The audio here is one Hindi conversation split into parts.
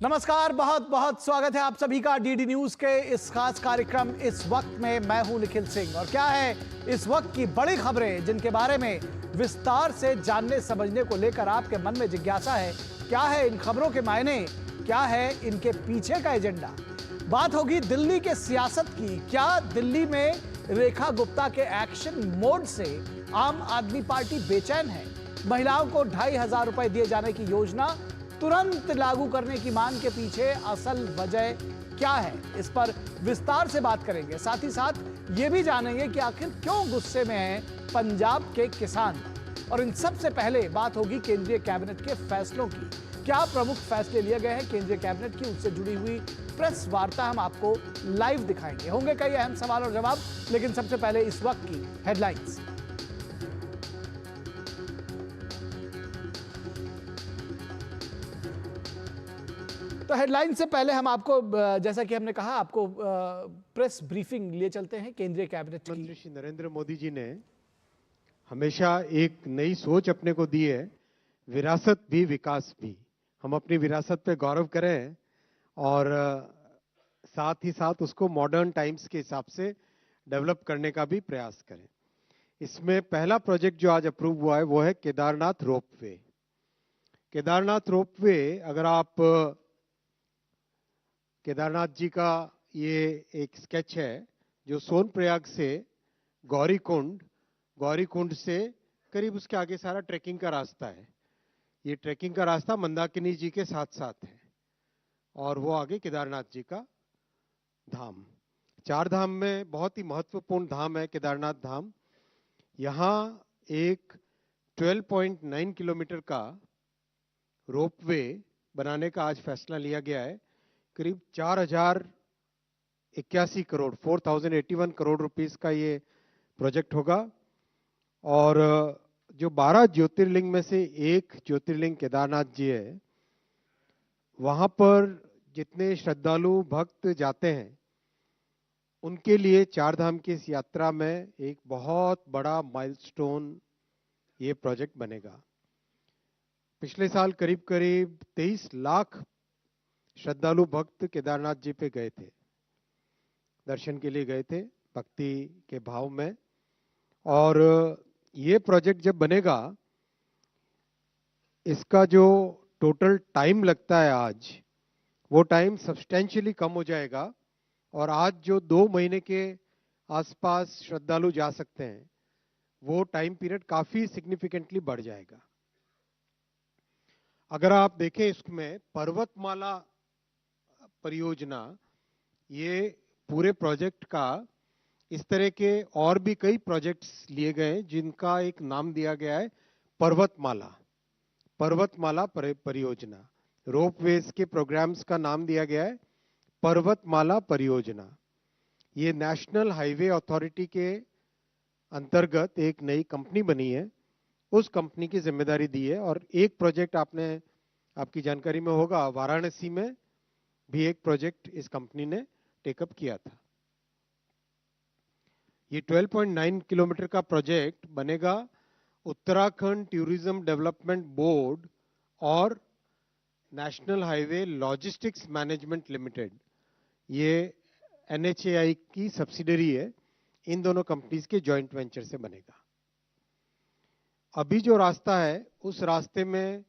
नमस्कार, बहुत बहुत स्वागत है आप सभी का डीडी न्यूज के इस खास कार्यक्रम इस वक्त में। मैं हूं निखिल सिंह और क्या है इस वक्त की बड़ी खबरें जिनके बारे में विस्तार से जानने समझने को लेकर आपके मन में जिज्ञासा है। क्या है इन खबरों के मायने, क्या है इनके पीछे का एजेंडा। बात होगी दिल्ली के सियासत की। क्या दिल्ली में रेखा गुप्ता के एक्शन मोड से आम आदमी पार्टी बेचैन है? महिलाओं को 2,500 रुपए दिए जाने की योजना तुरंत लागू करने की मांग के पीछे असल वजह क्या है, इस पर विस्तार से बात करेंगे। साथ ही साथ ये भी जानेंगे कि आखिर क्यों गुस्से में हैं पंजाब के किसान। और इन सबसे पहले बात होगी केंद्रीय कैबिनेट के फैसलों की। क्या प्रमुख फैसले लिए गए हैं केंद्रीय कैबिनेट की, उससे जुड़ी हुई प्रेस वार्ता हम आपको लाइव दिखाएंगे। होंगे कई अहम सवाल और जवाब, लेकिन सबसे पहले इस वक्त की हेडलाइंस। तो हेडलाइन से पहले हम आपको, जैसा कि हमने कहा, आपको प्रेस ब्रीफिंग लिए चलते हैं केंद्रीय कैबिनेट की। मंत्री श्री नरेंद्र मोदी जी ने हमेशा एक नई सोच अपने को दी है, विरासत भी विकास भी। हम अपनी विरासत पे गौरव करें और साथ ही साथ उसको मॉडर्न टाइम्स के हिसाब से डेवलप करने का भी प्रयास करें। इसमें पहला प्रोजेक्ट जो आज अप्रूव हुआ है वो है केदारनाथ रोपवे। केदारनाथ रोपवे, अगर आप केदारनाथ जी का ये एक स्केच है जो सोनप्रयाग से गौरीकुंड से करीब उसके आगे सारा ट्रैकिंग का रास्ता है। ये ट्रैकिंग का रास्ता मंदाकिनी जी के साथ साथ है और वो आगे केदारनाथ जी का धाम। चार धाम में बहुत ही महत्वपूर्ण धाम है केदारनाथ धाम। यहाँ एक 12.9 किलोमीटर का रोपवे बनाने का आज फैसला लिया गया है। करीब 4,081 करोड़ 4,081 करोड़ रुपीस का ये प्रोजेक्ट होगा। और जो 12 ज्योतिर्लिंग में से एक ज्योतिर्लिंग केदारनाथ जी है, वहां पर जितने श्रद्धालु भक्त जाते हैं उनके लिए चार धाम की इस यात्रा में एक बहुत बड़ा माइलस्टोन ये प्रोजेक्ट बनेगा। पिछले साल करीब करीब 23 लाख श्रद्धालु भक्त केदारनाथ जी पे गए थे, दर्शन के लिए गए थे भक्ति के भाव में। और ये प्रोजेक्ट जब बनेगा, इसका जो टोटल टाइम लगता है आज, वो टाइम सब्सटेंशियली कम हो जाएगा। और आज जो 2 महीने के आसपास श्रद्धालु जा सकते हैं, वो टाइम पीरियड काफी सिग्निफिकेंटली बढ़ जाएगा। अगर आप देखें इसमें पर्वतमाला परियोजना, ये पूरे प्रोजेक्ट का, इस तरह के और भी कई प्रोजेक्ट्स लिए गए जिनका एक नाम दिया गया है पर्वतमाला परियोजना। रोपवेज के प्रोग्राम्स का नाम दिया गया है पर्वतमाला परियोजना। ये नेशनल हाईवे अथॉरिटी के अंतर्गत एक नई कंपनी बनी है, उस कंपनी की जिम्मेदारी दी है। और एक प्रोजेक्ट आपकी जानकारी में होगा, वाराणसी में भी एक प्रोजेक्ट इस कंपनी ने टेकअप किया था। ये 12.9 किलोमीटर का प्रोजेक्ट बनेगा उत्तराखंड टूरिज्म डेवलपमेंट बोर्ड और national highway logistics management limited, ये NHAI की सब्सिडरी है, इन दोनों कंपनीज के जॉइंट वेंचर से बनेगा। अभी जो रास्ता है उस रास्ते में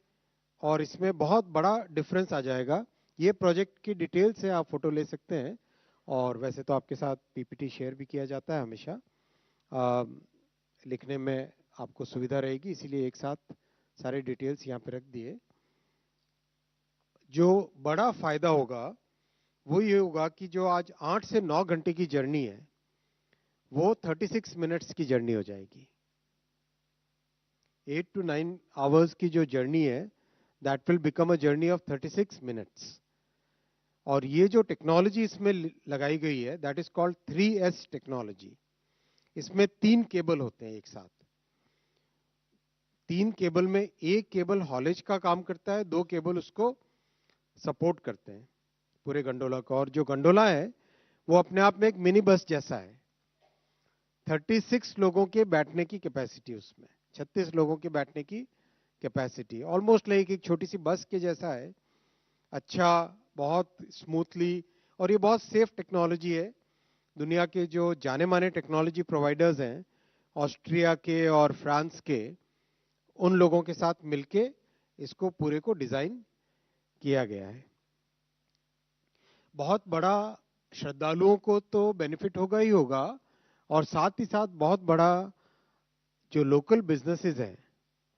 और इसमें बहुत बड़ा डिफरेंस आ जाएगा। ये प्रोजेक्ट की डिटेल से आप फोटो ले सकते हैं, और वैसे तो आपके साथ PPT शेयर भी किया जाता है हमेशा। लिखने में आपको सुविधा रहेगी, इसीलिए एक साथ सारे डिटेल्स यहाँ पे रख दिए। जो बड़ा फायदा होगा वो ये होगा कि जो आज 8 से 9 घंटे की जर्नी है वो 36 मिनट्स की जर्नी हो जाएगी। 8 to 9 आवर्स की जो जर्नी है, that will become a journey of 36 minutes. और ये जो टेक्नोलॉजी इसमें लगाई गई है, that is called 3S technology. इसमें 3 केबल होते हैं एक साथ। 3 केबल में एक केबल हॉलेज का काम करता है, 2 केबल उसको सपोर्ट करते हैं पूरे गंडोला का। और जो गंडोला है वो अपने आप में एक मिनी बस जैसा है। 36 लोगों के बैठने की कैपेसिटी, उसमें 36 लोगों के बैठने की कैपेसिटी, ऑलमोस्ट लाइक एक छोटी सी बस के जैसा है। अच्छा बहुत स्मूथली, और ये बहुत सेफ टेक्नोलॉजी है। दुनिया के जो जाने माने टेक्नोलॉजी प्रोवाइडर्स हैं, ऑस्ट्रिया के और फ्रांस के, उन लोगों के साथ मिलके इसको पूरे को डिजाइन किया गया है। बहुत बड़ा श्रद्धालुओं को तो बेनिफिट होगा ही होगा, और साथ ही साथ बहुत बड़ा जो लोकल बिजनेसेस हैं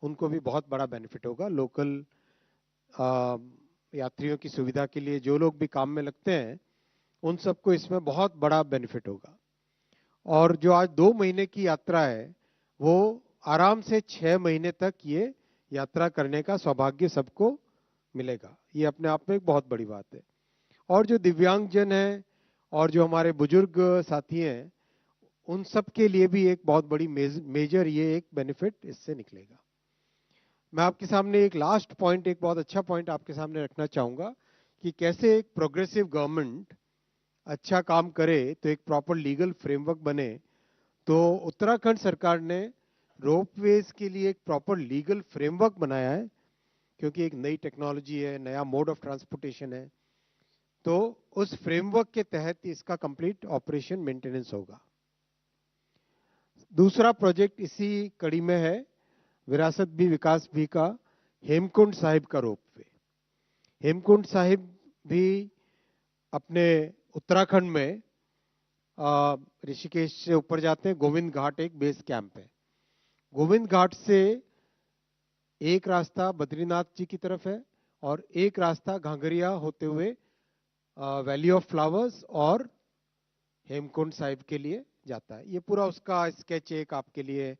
उनको भी बहुत बड़ा बेनिफिट होगा। लोकल यात्रियों की सुविधा के लिए जो लोग भी काम में लगते हैं उन सबको इसमें बहुत बड़ा बेनिफिट होगा। और जो आज 2 महीने की यात्रा है वो आराम से 6 महीने तक ये यात्रा करने का सौभाग्य सबको मिलेगा। ये अपने आप में एक बहुत बड़ी बात है। और जो दिव्यांगजन हैं और जो हमारे बुजुर्ग साथी हैं उन सब के लिए भी एक बहुत बड़ी मेजर ये एक बेनिफिट इससे निकलेगा। मैं आपके सामने एक लास्ट पॉइंट, एक बहुत अच्छा पॉइंट आपके सामने रखना चाहूंगा कि कैसे एक प्रोग्रेसिव गवर्नमेंट अच्छा काम करे तो एक प्रॉपर लीगल फ्रेमवर्क बने। तो उत्तराखंड सरकार ने रोपवेज के लिए एक प्रॉपर लीगल फ्रेमवर्क बनाया है, क्योंकि एक नई टेक्नोलॉजी है, नया मोड ऑफ ट्रांसपोर्टेशन है। तो उस फ्रेमवर्क के तहत इसका कंप्लीट ऑपरेशन मेंटेनेंस होगा। दूसरा प्रोजेक्ट इसी कड़ी में है, विरासत भी विकास भी का हेमकुंड साहिब का रोपवे। हेमकुंड साहिब भी अपने उत्तराखंड में ऋषिकेश से ऊपर जाते हैं। गोविंद घाट एक बेस कैंप है। गोविंद घाट से एक रास्ता बद्रीनाथ जी की तरफ है और एक रास्ता घांगरिया होते हुए वैली ऑफ फ्लावर्स और हेमकुंड साहिब के लिए जाता है। ये पूरा उसका स्केच एक आपके लिए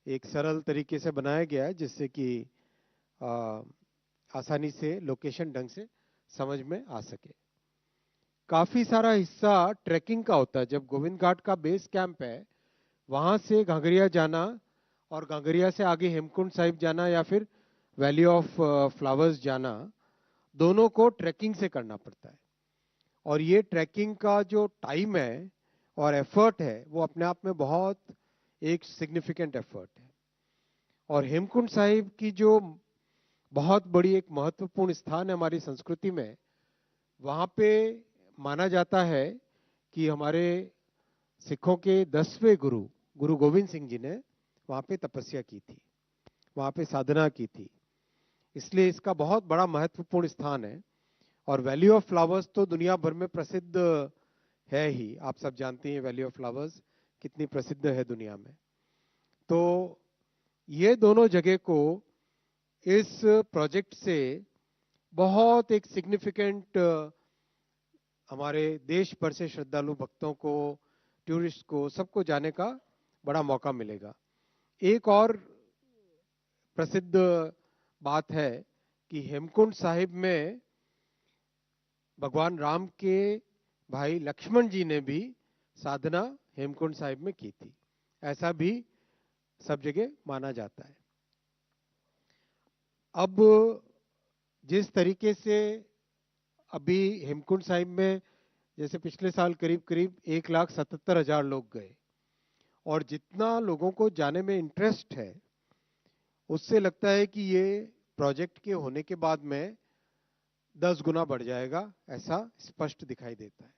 एक सरल तरीके से बनाया गया है, जिससे कि आसानी से लोकेशन ढंग से समझ में आ सके। काफी सारा हिस्सा ट्रैकिंग का होता है। जब गोविंद घाट का बेस कैंप है वहां से घांगरिया जाना और घांगरिया से आगे हेमकुंड साहिब जाना या फिर वैली ऑफ फ्लावर्स जाना, दोनों को ट्रैकिंग से करना पड़ता है। और ये ट्रैकिंग का जो टाइम है और एफर्ट है वो अपने आप में बहुत एक सिग्निफिकेंट एफर्ट है। और हेमकुंड साहिब की जो बहुत बड़ी एक महत्वपूर्ण स्थान है हमारी संस्कृति में, वहां पे माना जाता है कि हमारे सिखों के 10वें गुरु गुरु गोविंद सिंह जी ने वहां पे तपस्या की थी, वहां पे साधना की थी, इसलिए इसका बहुत बड़ा महत्वपूर्ण स्थान है। और वैली ऑफ फ्लावर्स तो दुनिया भर में प्रसिद्ध है ही, आप सब जानते हैं वैली ऑफ फ्लावर्स कितनी प्रसिद्ध है दुनिया में। तो ये दोनों जगह को इस प्रोजेक्ट से बहुत एक सिग्निफिकेंट हमारे देश भर से श्रद्धालु भक्तों को, टूरिस्ट को, सबको जाने का बड़ा मौका मिलेगा। एक और प्रसिद्ध बात है कि हेमकुंड साहिब में भगवान राम के भाई लक्ष्मण जी ने भी साधना हेमकुंड साहिब में की थी, ऐसा भी सब जगह माना जाता है। अब जिस तरीके से अभी हेमकुंड साहिब में जैसे पिछले साल करीब करीब 1,77,000 लोग गए, और जितना लोगों को जाने में इंटरेस्ट है उससे लगता है कि ये प्रोजेक्ट के होने के बाद में 10 गुना बढ़ जाएगा, ऐसा स्पष्ट दिखाई देता है।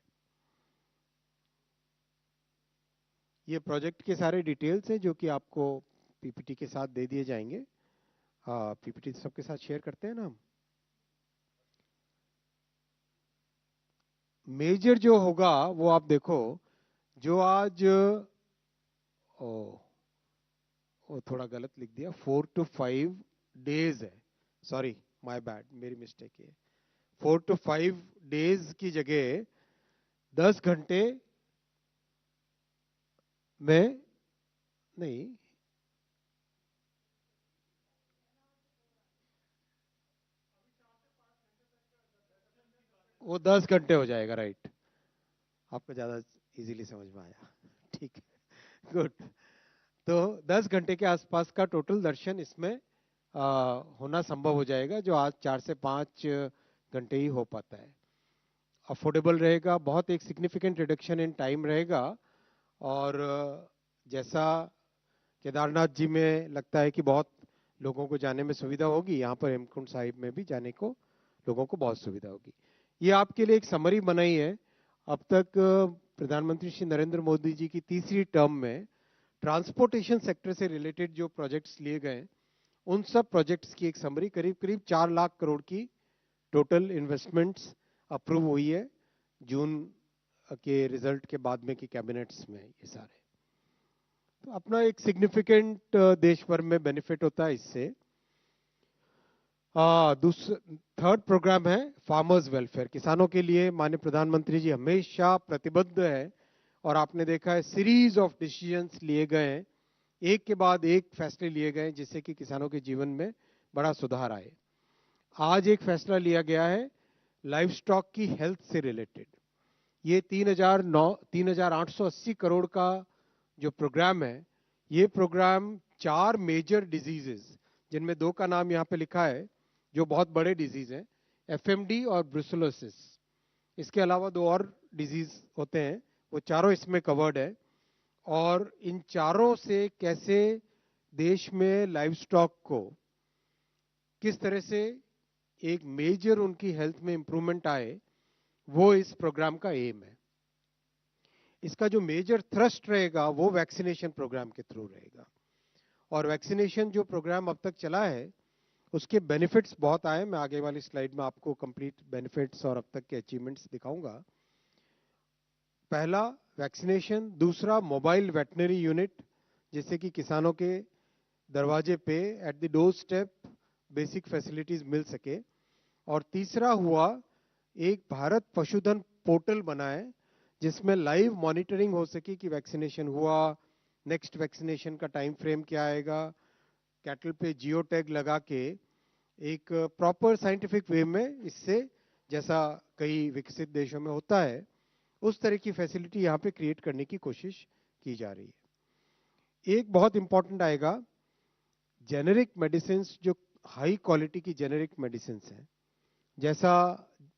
ये प्रोजेक्ट के सारे डिटेल्स हैं जो कि आपको पीपीटी के साथ दे दिए जाएंगे। हाँ, पीपीटी सबके साथ शेयर करते हैं ना हम। मेजर जो होगा वो आप देखो, जो आज वो थोड़ा गलत लिख दिया, 4 to 5 डेज है, सॉरी माय बैड, मेरी मिस्टेक है। 4 to 5 डेज की जगह 10 घंटे में नहीं, वो 10 घंटे हो जाएगा, राइट। आपको ज्यादा इजीली समझ में आया, ठीक है, गुड। तो 10 घंटे के आसपास का टोटल दर्शन इसमें होना संभव हो जाएगा, जो आज 4 से 5 घंटे ही हो पाता है। अफोर्डेबल रहेगा, बहुत एक सिग्निफिकेंट रिडक्शन इन टाइम रहेगा। और जैसा केदारनाथ जी में लगता है कि बहुत लोगों को जाने में सुविधा होगी, यहाँ पर हेमकुंड साहिब में भी जाने को लोगों को बहुत सुविधा होगी। ये आपके लिए एक समरी बनाई है। अब तक प्रधानमंत्री श्री नरेंद्र मोदी जी की तीसरी टर्म में ट्रांसपोर्टेशन सेक्टर से रिलेटेड जो प्रोजेक्ट्स लिए गए, उन सब प्रोजेक्ट्स की एक समरी, करीब करीब 4 लाख करोड़ की टोटल इन्वेस्टमेंट्स अप्रूव हुई है जून के रिजल्ट के बाद में की कैबिनेट्स में। ये सारे तो अपना एक सिग्निफिकेंट देश भर में बेनिफिट होता है इससे। थर्ड प्रोग्राम है फार्मर्स वेलफेयर। किसानों के लिए माननीय प्रधानमंत्री जी हमेशा प्रतिबद्ध है और आपने देखा है सीरीज ऑफ डिसीजंस लिए गए हैं, एक के बाद एक फैसले लिए गए जिससे कि किसानों के जीवन में बड़ा सुधार आए। आज एक फैसला लिया गया है लाइव स्टॉक की हेल्थ से रिलेटेड। ये 3,880 करोड़ का जो प्रोग्राम है, ये प्रोग्राम 4 मेजर डिजीजेस, जिनमें 2 का नाम यहाँ पे लिखा है जो बहुत बड़े डिजीज हैं, एफएमडी और ब्रुसेलोसिस। इसके अलावा 2 और डिजीज होते हैं, वो चारों इसमें कवर्ड है। और इन चारों से कैसे देश में लाइव स्टॉक को किस तरह से एक मेजर उनकी हेल्थ में इंप्रूवमेंट आए, वो इस प्रोग्राम का एम है। इसका जो मेजर थ्रस्ट रहेगा वो वैक्सीनेशन प्रोग्राम के थ्रू रहेगा। और वैक्सीनेशन जो प्रोग्राम अब तक चला है उसके बेनिफिट्स बहुत आए। मैं आगे वाली स्लाइड में आपको कंप्लीट बेनिफिट्स और अब तक के अचीवमेंट्स दिखाऊंगा। पहला वैक्सीनेशन, दूसरा मोबाइल वेटनरी यूनिट, जिससे कि किसानों के दरवाजे पे at the doorstep basic facilities मिल सके। और तीसरा हुआ एक भारत पशुधन पोर्टल बना है जिसमें लाइव मॉनिटरिंग हो सके कि वैक्सीनेशन हुआ, नेक्स्ट वैक्सीनेशन का टाइम फ्रेम क्या आएगा, कैटल पे जियो टैग लगा के एक प्रॉपर साइंटिफिक वे में, इससे जैसा कई विकसित देशों में होता है उस तरह की फैसिलिटी यहाँ पे क्रिएट करने की कोशिश की जा रही है। एक बहुत इंपॉर्टेंट आएगा जेनेरिक मेडिसिन, जो हाई क्वालिटी की जेनेरिक मेडिसिन हैं। जैसा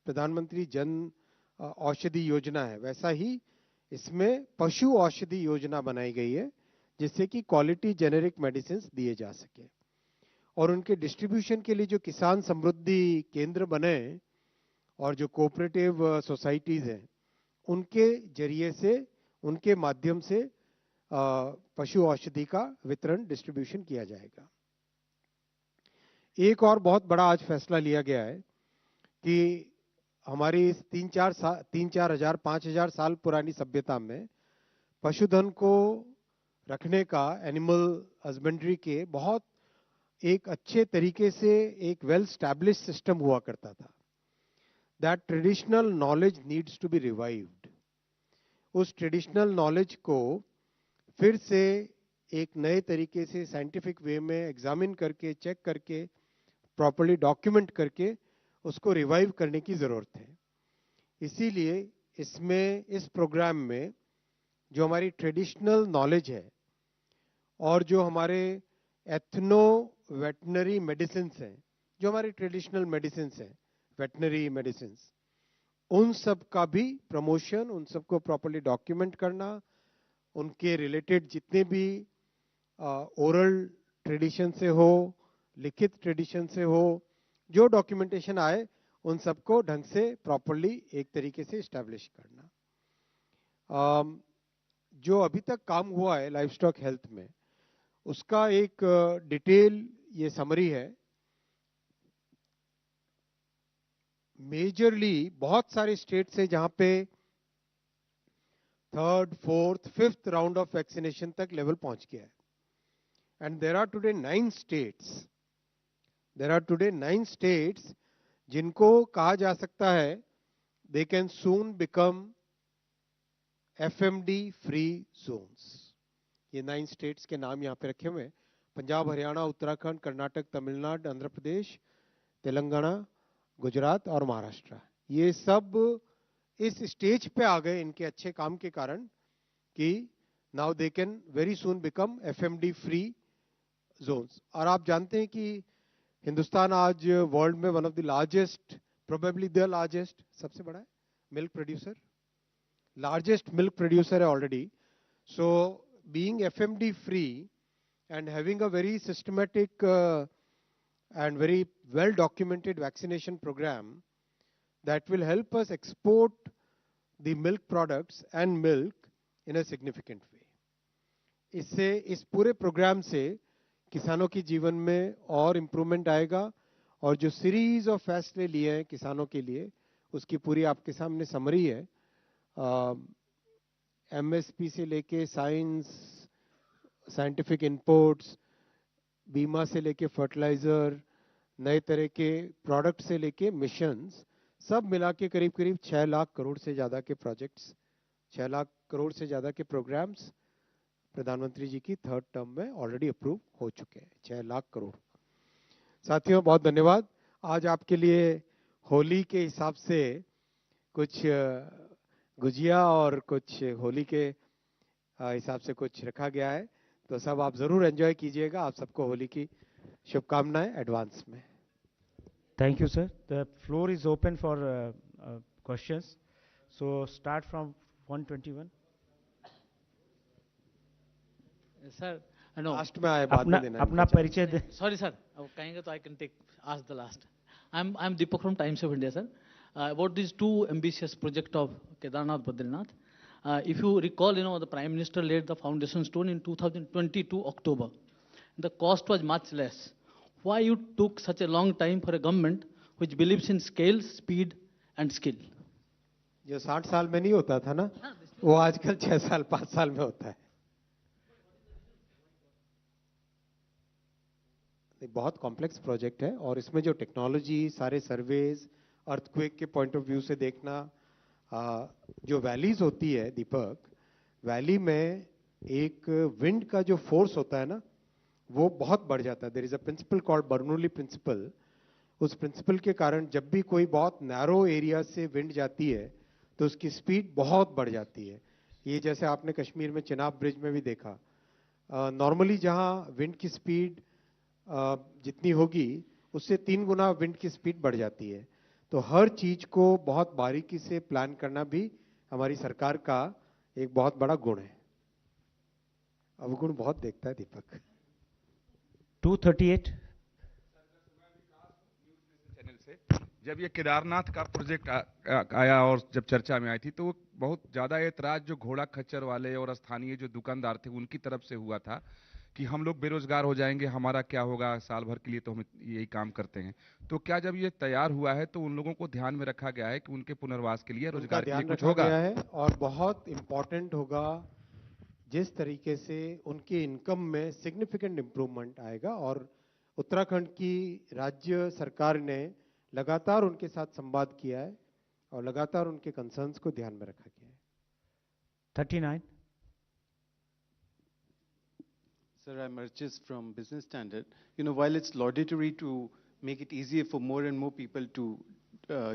प्रधानमंत्री जन औषधि योजना है, वैसा ही इसमें पशु औषधि योजना बनाई गई है जिससे कि क्वालिटी जेनेरिक मेडिसिन दिए जा सके। और उनके डिस्ट्रीब्यूशन के लिए जो किसान समृद्धि केंद्र बने और जो कोऑपरेटिव सोसाइटीज हैं, उनके जरिए से, उनके माध्यम से पशु औषधि का वितरण, डिस्ट्रीब्यूशन किया जाएगा। एक और बहुत बड़ा आज फैसला लिया गया है कि हमारी इस 5,000 साल पुरानी सभ्यता में पशुधन को रखने का, एनिमल हस्बेंड्री के बहुत एक अच्छे तरीके से एक वेल स्टैब्लिश सिस्टम हुआ करता था। That traditional knowledge needs to be revived. उस ट्रेडिशनल नॉलेज को फिर से एक नए तरीके से साइंटिफिक वे में एग्जामिन करके, चेक करके, प्रॉपर्ली डॉक्यूमेंट करके उसको रिवाइव करने की जरूरत है। इसीलिए इसमें, इस प्रोग्राम में जो हमारी ट्रेडिशनल नॉलेज है और जो हमारे एथनो वेटनरी मेडिसिन हैं, जो हमारी ट्रेडिशनल मेडिसिन हैं, वेटनरी मेडिसिन, उन सब का भी प्रमोशन, उन सबको प्रॉपर्ली डॉक्यूमेंट करना, उनके रिलेटेड जितने भी ओरल ट्रेडिशन से हो, लिखित ट्रेडिशन से हो, जो डॉक्यूमेंटेशन आए उन सबको ढंग से प्रॉपर्ली एक तरीके से इस्टेब्लिश करना। जो अभी तक काम हुआ है लाइव स्टॉक हेल्थ में, उसका एक डिटेल ये समरी है। मेजरली बहुत सारे स्टेट्स है जहां पे 3rd, 4th, 5th round of vaccination तक लेवल पहुंच गया है। And there are today 9 states, जिनको कहा जा सकता है they can soon become FMD free zones. ये 9 स्टेट्स के नाम यहाँ पे रखे हुए हैं: पंजाब, हरियाणा, उत्तराखंड, कर्नाटक, तमिलनाडु, आंध्र प्रदेश, तेलंगाना, गुजरात और महाराष्ट्र। ये सब इस स्टेज पे आ गए इनके अच्छे काम के कारण कि now they can very soon become FMD free zones. और आप जानते हैं कि हिंदुस्तान आज वर्ल्ड में one of the largest, probably the largest, सबसे बड़ा है milk producer, largest milk producer है already. So being FMD free and having a very systematic and very well documented vaccination program, that will help us export the milk products and milk in a significant way. इससे इस पूरे प्रोग्राम से किसानों की जीवन में और इम्प्रूवमेंट आएगा और जो सीरीज ऑफ फैसले लिए हैं किसानों के लिए उसकी पूरी आपके सामने समरी है। एमएसपी से लेके साइंटिफिक इनपुट्स, बीमा से लेके फर्टिलाइजर, नए तरह के प्रोडक्ट से लेके मिशंस, सब मिला के करीब करीब 6 लाख करोड़ से ज़्यादा के प्रोजेक्ट्स, 6 लाख करोड़ से ज़्यादा के प्रोग्राम्स प्रधानमंत्री जी की थर्ड टर्म में ऑलरेडी अप्रूव हो चुके हैं। 6 लाख करोड़। साथियों बहुत धन्यवाद। आज आपके लिए होली के हिसाब से कुछ गुजिया और कुछ होली के हिसाब से कुछ रखा गया है, तो सब आप जरूर एंजॉय कीजिएगा। आप सबको होली की शुभकामनाएं एडवांस में। Thank you, sir. The floor is open for questions. So start from 121. Sir, no. Last में आए बाद में देना। अपना परिचय दे। Sorry, sir. अब कहेंगे तो I can ask the last. I'm Deepak from Times of India, sir. About these two ambitious project of Kedarnath Badrinath. If you recall, the Prime Minister laid the foundation stone in 2022 October. The cost was much less. Why you took such a long time for a government which believes in scale, speed and skill? जो 60 साल में नहीं होता था ना, वो आजकल 6 साल 5 साल में होता है। बहुत कॉम्प्लेक्स प्रोजेक्ट है और इसमें जो टेक्नोलॉजी, सारे सर्वेज, अर्थक्वेक के पॉइंट ऑफ व्यू से देखना, जो वैलीज होती है दीपक, वैली में एक विंड का जो फोर्स होता है ना, वो बहुत बढ़ जाता है। There is a principle called Bernoulli principle. उस प्रिंसिपल के कारण जब भी कोई बहुत नैरो एरिया से विंड जाती है तो उसकी स्पीड बहुत बढ़ जाती है। ये जैसे आपने कश्मीर में चिनाब ब्रिज में भी देखा। नॉर्मली जहां विंड की स्पीड जितनी होगी उससे 3 गुना विंड की स्पीड बढ़ जाती है। तो हर चीज को बहुत बारीकी से प्लान करना भी हमारी सरकार का एक बहुत बड़ा गुण है। अवगुण बहुत देखता है दीपक। 238। चैनल से जब ये केदारनाथ का प्रोजेक्ट आया और जब चर्चा में आई थी तो बहुत ज्यादा एतराज जो घोड़ा खच्चर वाले और स्थानीय जो दुकानदार थे उनकी तरफ से हुआ था कि हम लोग बेरोजगार हो जाएंगे, हमारा क्या होगा, साल भर के लिए तो हम यही काम करते हैं। तो क्या जब ये तैयार हुआ है तो उन लोगों को ध्यान में रखा गया है कि उनके पुनर्वास के लिए, रोजगार के लिए कुछ होगा? गया है और बहुत इंपॉर्टेंट होगा जिस तरीके से उनके इनकम में सिग्निफिकेंट इंप्रूवमेंट आएगा। और उत्तराखंड की राज्य सरकार ने लगातार उनके साथ संवाद किया है और लगातार उनके कंसर्न्स को ध्यान में रखा गया है। 39। Sir, I'm Archis from Business Standard. While it's laudatory to make it easier for more and more people to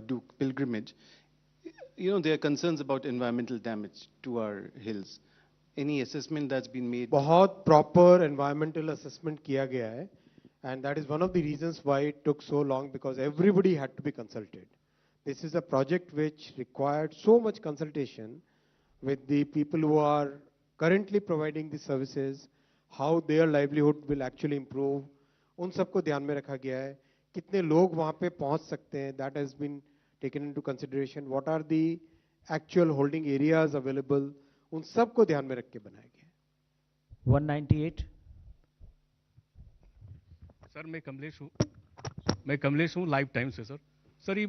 do pilgrimage, there are concerns about environmental damage to our hills. Any assessment that's been made? बहुत proper environmental assessment किया गया है, and that is one of the reasons why it took so long, because everybody had to be consulted. This is a project which required so much consultation with the people who are currently providing the services, how their livelihood will actually improve. उन सबको ध्यान में रखा गया है। कितने लोग वहाँ पे पहुँच सकते हैं, that has been taken into consideration. What are the actual holding areas available? उन सबको ध्यान में रख के बनाया गया है। 198। सर मैं कमलेश हूँ लाइफ टाइम से। सर ये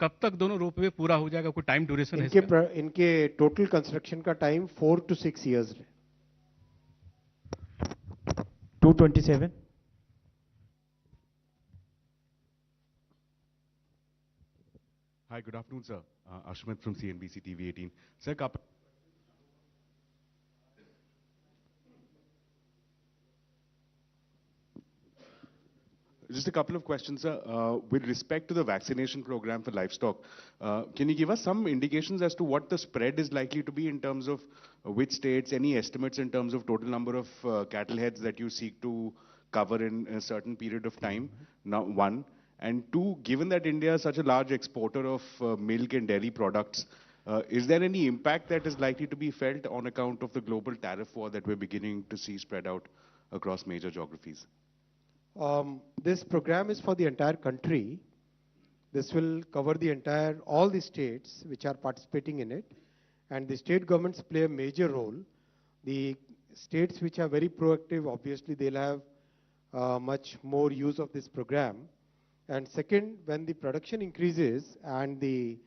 कब तक दोनों रोपवे पूरा हो जाएगा, कोई टाइम ड्यूरेशन है इसका? इनके टोटल कंस्ट्रक्शन का टाइम 4 to 6 years है। 227। Hi, good afternoon, sir. Ashmit from CNBC TV 18. Sir, just a couple of questions, sir. With respect to the vaccination program for livestock, can you give us some indications as to what the spread is likely to be in terms of which states, any estimates in terms of total number of cattle heads that you seek to cover in a certain period of time? Now, one. And two, given that India is such a large exporter of milk and dairy products, is there any impact that is likely to be felt on account of the global tariff war that we're beginning to see spread out across major geographies? This program is for the entire country, This will cover the entire, all the states which are participating in it. And the state governments play a major role. The states which are very proactive, obviously they'll have much more use of this program. And second, when the production increases and the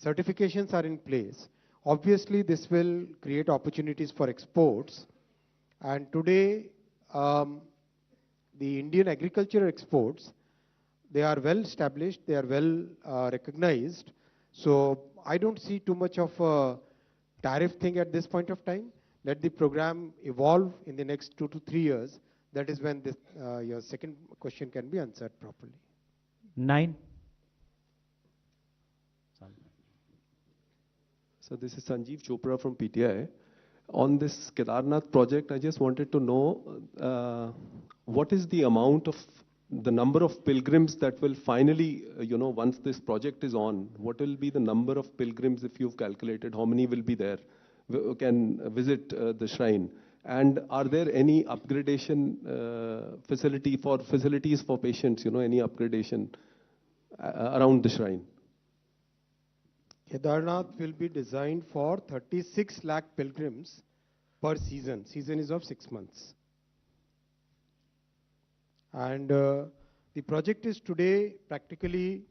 certifications are in place, obviously this will create opportunities for exports. And today, the Indian agricultural exports, they are well established, they are well recognized. So I don't see too much of a tariff thing at this point of time. Let the program evolve in the next 2 to 3 years. That is when this, your second question can be answered properly. 9. So this is Sanjeev Chopra from PTI. On this Kedarnath project, I just wanted to know what is the amount of the number of pilgrims that will finally, once this project is on, what will be the number of pilgrims if you've calculated? How many will be there, can visit the shrine? And are there any upgradation facilities for patients, any upgradation around the shrine? Kedarnath will be designed for 36 lakh pilgrims per season. Season is of 6 months. And the project is today practically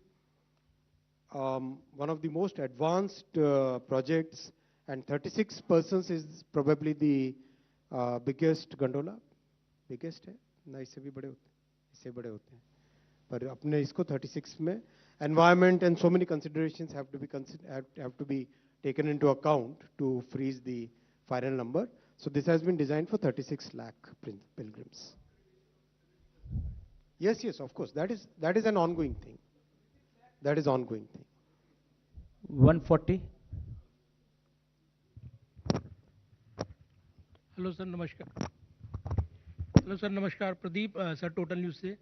one of the most advanced projects, and 36 persons is probably the biggest gondola. Biggest है ना, इससे भी बड़े होते हैं, इससे बड़े होते हैं, पर अपने इसको 36 में environment and so many considerations have to be taken into account to freeze the final number. So this has been designed for 36 lakh pilgrims. Yes, yes, of course. That is an ongoing thing. That is ongoing thing. 140. Hello sir, नमस्कार. हेलो सर, नमस्कार. प्रदीप सर, टोटल न्यूज़ से.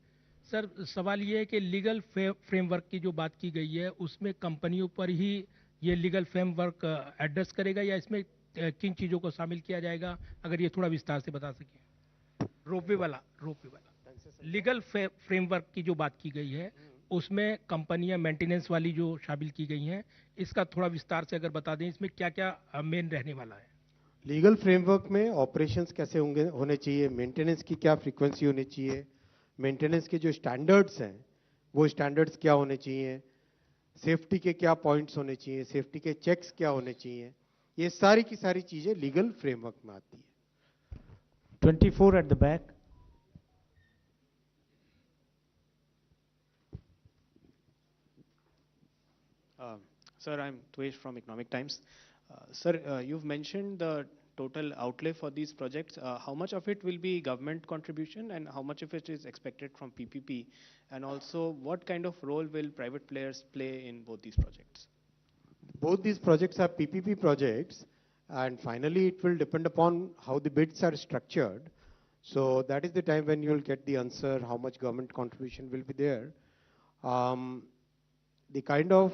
सर, सवाल ये है कि लीगल फ्रेमवर्क की जो बात की गई है, उसमें कंपनियों पर ही ये लीगल फ्रेमवर्क एड्रेस करेगा या इसमें किन चीज़ों को शामिल किया जाएगा, अगर ये थोड़ा विस्तार से बता सकें. रोपवे वाला लीगल फ्रेमवर्क की जो बात की गई है, उसमें कंपनियां मेंटेनेंस वाली जो शामिल की गई हैं, इसका थोड़ा विस्तार से अगर बता दें, इसमें क्या क्या मेन रहने वाला है. लीगल फ्रेमवर्क में ऑपरेशंस कैसे होने चाहिए, मेंटेनेंस की क्या फ्रीक्वेंसी होनी चाहिए, मेंटेनेंस के जो स्टैंडर्ड्स हैं वो स्टैंडर्ड्स क्या होने चाहिए, सेफ्टी के क्या पॉइंट्स होने चाहिए, सेफ्टी के चेक्स क्या होने चाहिए, ये सारी की सारी चीजें लीगल फ्रेमवर्क में आती है. 24 at the back. Sir, I'm Tuesh from Economic Times. Sir, you've mentioned the total outlay for these projects. How much of it will be government contribution and how much of it is expected from PPP? And also, what kind of role will private players play in both these projects? Both these projects are PPP projects, and finally it will depend upon how the bids are structured. So that is the time when you will get the answer, how much government contribution will be there. The kind of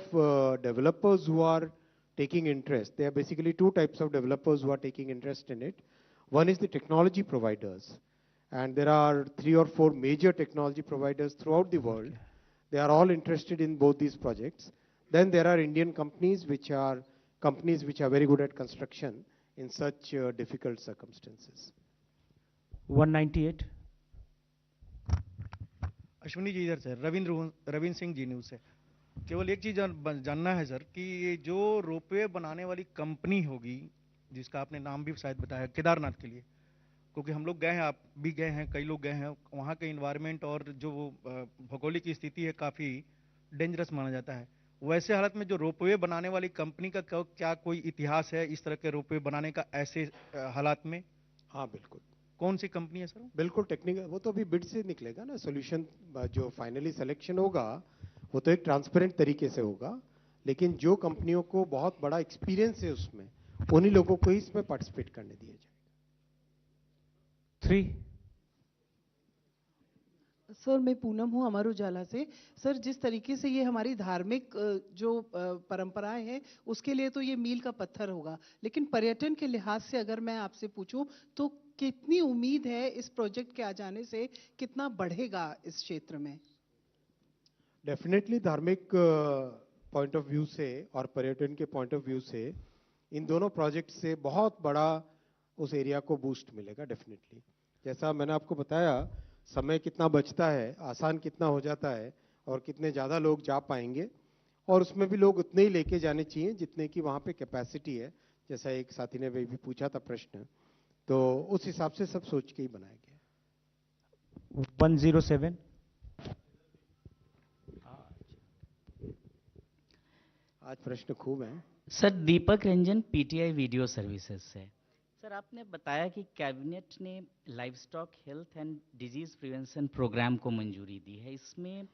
developers who are taking interest, there are basically two types of developers who are taking interest in it. One is the technology providers, and there are 3 or 4 major technology providers throughout the world. They are all interested in both these projects. Then there are Indian companies which are very good at construction in such difficult circumstances. 198. Ashwini ji इधर से, रविंद्र सिंह जी न्यूज़ से. केवल एक चीज़ जानना है सर कि ये जो रोपवे बनाने वाली कंपनी होगी, जिसका आपने नाम भी शायद बताया, केदारनाथ के लिए, क्योंकि हम लोग गए हैं, आप भी गए हैं, कई लोग गए हैं, वहाँ के इन्वायरमेंट और जो भौगोलिक स्थिति है काफ़ी डेंजरस माना जाता है. वैसे हालत में जो रोपवे बनाने वाली कंपनी का क्या कोई इतिहास है इस तरह के रोपवे बनाने का ऐसे हालात में? हाँ बिल्कुल. कौन सी कंपनी है सर? बिल्कुल टेक्निकल, वो तो अभी बिड से निकलेगा ना. सोल्यूशन जो फाइनली सिलेक्शन होगा वो तो एक ट्रांसपेरेंट तरीके से होगा, लेकिन जो कंपनियों को बहुत बड़ा एक्सपीरियंस है उसमें, उन्हीं लोगों को ही इसमें पार्टिसिपेट करने दिया जाएगा. 3. सर, मैं पूनम हूँ अमर उजाला से. सर, जिस तरीके से ये हमारी धार्मिक जो परंपराएं हैं उसके लिए तो ये मील का पत्थर होगा, लेकिन पर्यटन के लिहाज से अगर मैं आपसे पूछूं तो कितनी उम्मीद है इस प्रोजेक्ट के आ जाने से, कितना बढ़ेगा इस क्षेत्र में? डेफिनेटली धार्मिक पॉइंट ऑफ व्यू से और पर्यटन के पॉइंट ऑफ व्यू से इन दोनों प्रोजेक्ट से बहुत बड़ा उस एरिया को बूस्ट मिलेगा डेफिनेटली। जैसा मैंने आपको बताया, समय कितना बचता है, आसान कितना हो जाता है और कितने ज़्यादा लोग जा पाएंगे, और उसमें भी लोग उतने ही लेके जाने चाहिए जितने की वहाँ पे कैपेसिटी है। जैसा एक साथी ने भी पूछा था प्रश्न, तो उस हिसाब से सब सोच के ही बनाया गया। 107। आज प्रश्न खूब हैं। Sir Deepak Ranjan, PTI video services से। सर आपने बताया कि कैबिनेट ने livestock health and disease prevention programme को मंजूरी दी है। इसमें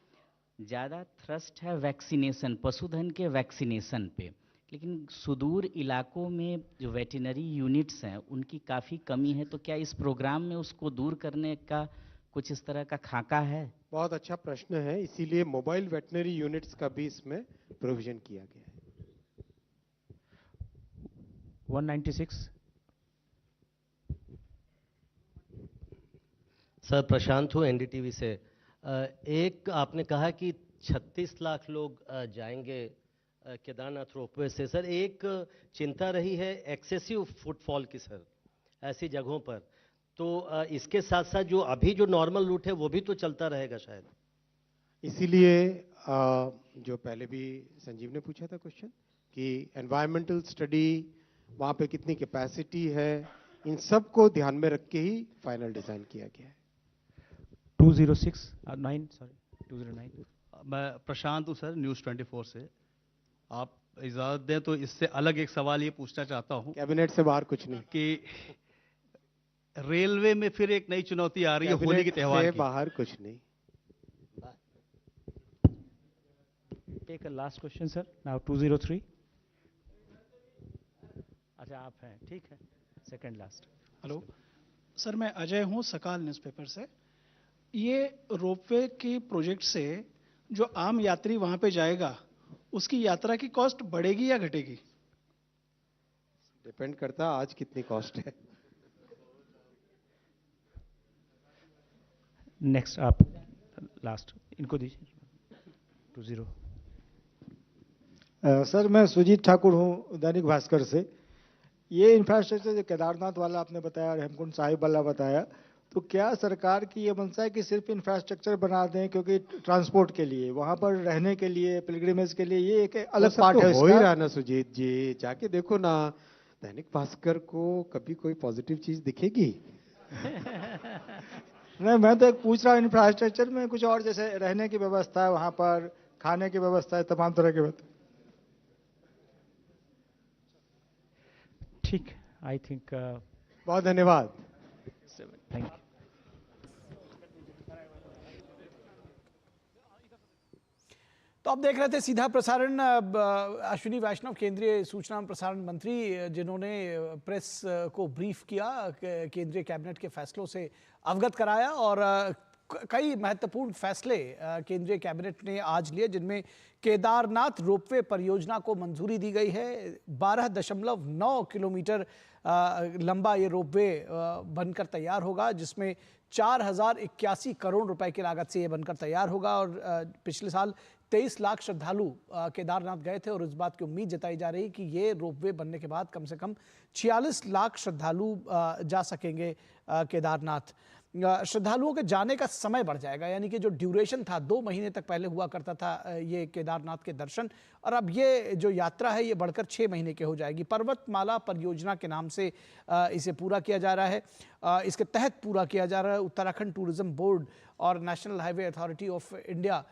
ज़्यादा थ्रस्ट है वैक्सीनेशन, पशुधन के वैक्सीनेशन पे, लेकिन सुदूर इलाकों में जो वेटरनरी यूनिट्स हैं उनकी काफ़ी कमी है। तो क्या इस प्रोग्राम में उसको दूर करने का कुछ इस तरह का खाका है? बहुत अच्छा प्रश्न है, इसीलिए मोबाइल वेटनरी यूनिट्स का भी इसमें प्रोविजन किया गया है। 196। सर प्रशांत हूँ एनडीटीवी से। एक आपने कहा कि 36 लाख लोग जाएंगे केदारनाथ रोपवे से। सर एक चिंता रही है एक्सेसिव फुटफॉल की सर ऐसी जगहों पर, तो इसके साथ साथ जो अभी जो नॉर्मल रूट है वो भी तो चलता रहेगा शायद। इसीलिए जो पहले भी संजीव ने पूछा था क्वेश्चन कि एनवायरमेंटल स्टडी, वहाँ पे कितनी कैपेसिटी है, इन सब को ध्यान में रख के ही फाइनल डिजाइन किया गया है। 209। मैं प्रशांत हूँ सर, न्यूज़ 24 से। आप इजाज़त दें तो इससे अलग एक सवाल ये पूछना चाहता हूँ। कैबिनेट से बाहर कुछ नहीं कि रेलवे में फिर एक नई चुनौती आ रही है होली के त्योहार की। बाहर कुछ नहीं। Take a last question sir. Now 203। अच्छा आप हैं, ठीक है, सेकंड लास्ट। हेलो सर, मैं अजय हूं सकाल न्यूज़पेपर से। ये रोपवे के प्रोजेक्ट से जो आम यात्री वहां पे जाएगा उसकी यात्रा की कॉस्ट बढ़ेगी या घटेगी? डिपेंड करता आज कितनी कॉस्ट है। नेक्स्ट आप लास्ट इनको दीजिए। 20। सर मैं सुजीत ठाकुर हूँ दैनिक भास्कर से। ये इंफ्रास्ट्रक्चर जो केदारनाथ वाला आपने बताया और हेमकुंड साहिब वाला बताया, तो क्या सरकार की ये मंशा है कि सिर्फ इंफ्रास्ट्रक्चर बना दें, क्योंकि ट्रांसपोर्ट के लिए, वहाँ पर रहने के लिए, पिलग्रिमेज के लिए ये एक अलग पार्ट है हो ही रहा ना सुजीत जी, जाके देखो ना दैनिक भास्कर को, कभी कोई पॉजिटिव चीज दिखेगी? नहीं, मैं तो एक पूछ रहा हूँ इंफ्रास्ट्रक्चर में कुछ और, जैसे रहने की व्यवस्था है वहाँ पर, खाने की व्यवस्था है, तमाम तरह की व्यवस्था। ठीक, आई थिंक बहुत धन्यवाद। Thank you. तो आप देख रहे थे सीधा प्रसारण। अश्विनी वैष्णव केंद्रीय सूचना एवं प्रसारण मंत्री, जिन्होंने प्रेस को ब्रीफ किया, केंद्रीय कैबिनेट के फैसलों से अवगत कराया, और कई महत्वपूर्ण फैसले केंद्रीय कैबिनेट ने आज लिए, जिनमें केदारनाथ रोपवे परियोजना को मंजूरी दी गई है। 12.9 किलोमीटर लंबा ये रोपवे बनकर तैयार होगा, जिसमें 4081 करोड़ रुपए की लागत से ये बनकर तैयार होगा। और पिछले साल 23 लाख श्रद्धालु केदारनाथ गए थे, और इस बात की उम्मीद जताई जा रही कि ये रोपवे बनने के बाद कम से कम 46 लाख श्रद्धालु जा सकेंगे केदारनाथ। श्रद्धालुओं के जाने का समय बढ़ जाएगा, यानी कि जो ड्यूरेशन था 2 महीने तक पहले हुआ करता था ये केदारनाथ के दर्शन, और अब ये जो यात्रा है ये बढ़कर 6 महीने की हो जाएगी। पर्वतमाला परियोजना के नाम से इसे पूरा किया जा रहा है। इसके तहत पूरा किया जा रहा है। उत्तराखंड टूरिज्म बोर्ड और national highway authority of India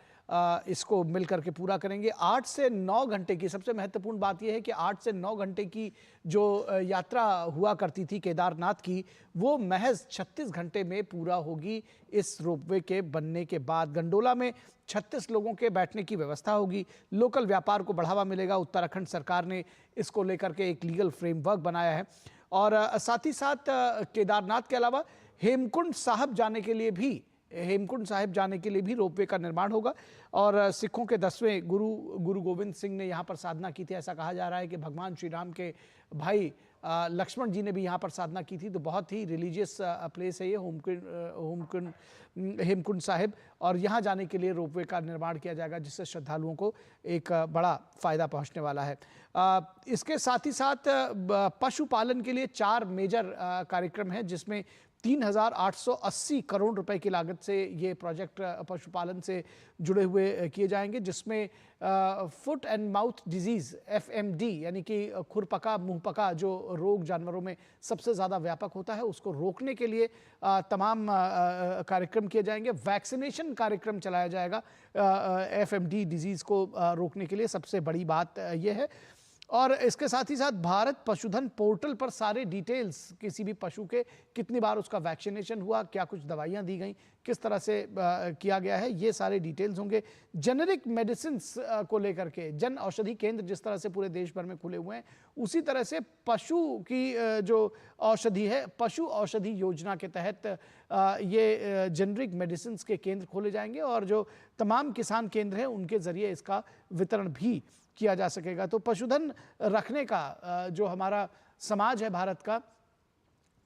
इसको मिलकर के पूरा करेंगे। 8 से 9 घंटे की, सबसे महत्वपूर्ण बात यह है कि 8 से 9 घंटे की जो यात्रा हुआ करती थी केदारनाथ की, वो महज 36 घंटे में पूरा होगी इस रोपवे के बनने के बाद। गंडोला में 36 लोगों के बैठने की व्यवस्था होगी। लोकल व्यापार को बढ़ावा मिलेगा। उत्तराखंड सरकार ने इसको लेकर के एक लीगल फ्रेमवर्क बनाया है। और साथ ही साथ केदारनाथ के अलावा हेमकुंड साहिब जाने के लिए भी रोपवे का निर्माण होगा। और सिखों के 10वें गुरु गोविंद सिंह ने यहाँ पर साधना की थी। ऐसा कहा जा रहा है कि भगवान श्री राम के भाई लक्ष्मण जी ने भी यहाँ पर साधना की थी। तो बहुत ही रिलीजियस प्लेस है ये हेमकुंड साहिब, और यहाँ जाने के लिए रोपवे का निर्माण किया जाएगा, जिससे श्रद्धालुओं को एक बड़ा फायदा पहुँचने वाला है। इसके साथ ही साथ पशुपालन के लिए 4 मेजर कार्यक्रम हैं, जिसमें 3,880 करोड़ रुपए की लागत से ये प्रोजेक्ट पशुपालन से जुड़े हुए किए जाएंगे, जिसमें foot and mouth disease FMD यानी कि खुरपका मुंहपका जो रोग जानवरों में सबसे ज़्यादा व्यापक होता है, उसको रोकने के लिए तमाम कार्यक्रम किए जाएंगे। वैक्सीनेशन कार्यक्रम चलाया जाएगा FMD डिजीज़ को रोकने के लिए, सबसे बड़ी बात यह है। और इसके साथ ही साथ भारत पशुधन पोर्टल पर सारे डिटेल्स, किसी भी पशु के कितनी बार उसका वैक्सीनेशन हुआ, क्या कुछ दवाइयाँ दी गई, किस तरह से किया गया है, ये सारे डिटेल्स होंगे। जेनेरिक मेडिसिन्स को लेकर के जन औषधि केंद्र जिस तरह से पूरे देश भर में खुले हुए हैं, उसी तरह से पशु की जो औषधि है, पशु औषधि योजना के तहत ये जेनेरिक मेडिसिन्स के केंद्र खोले जाएंगे, और जो तमाम किसान केंद्र हैं उनके ज़रिए इसका वितरण भी किया जा सकेगा। तो पशुधन रखने का जो हमारा समाज है भारत का,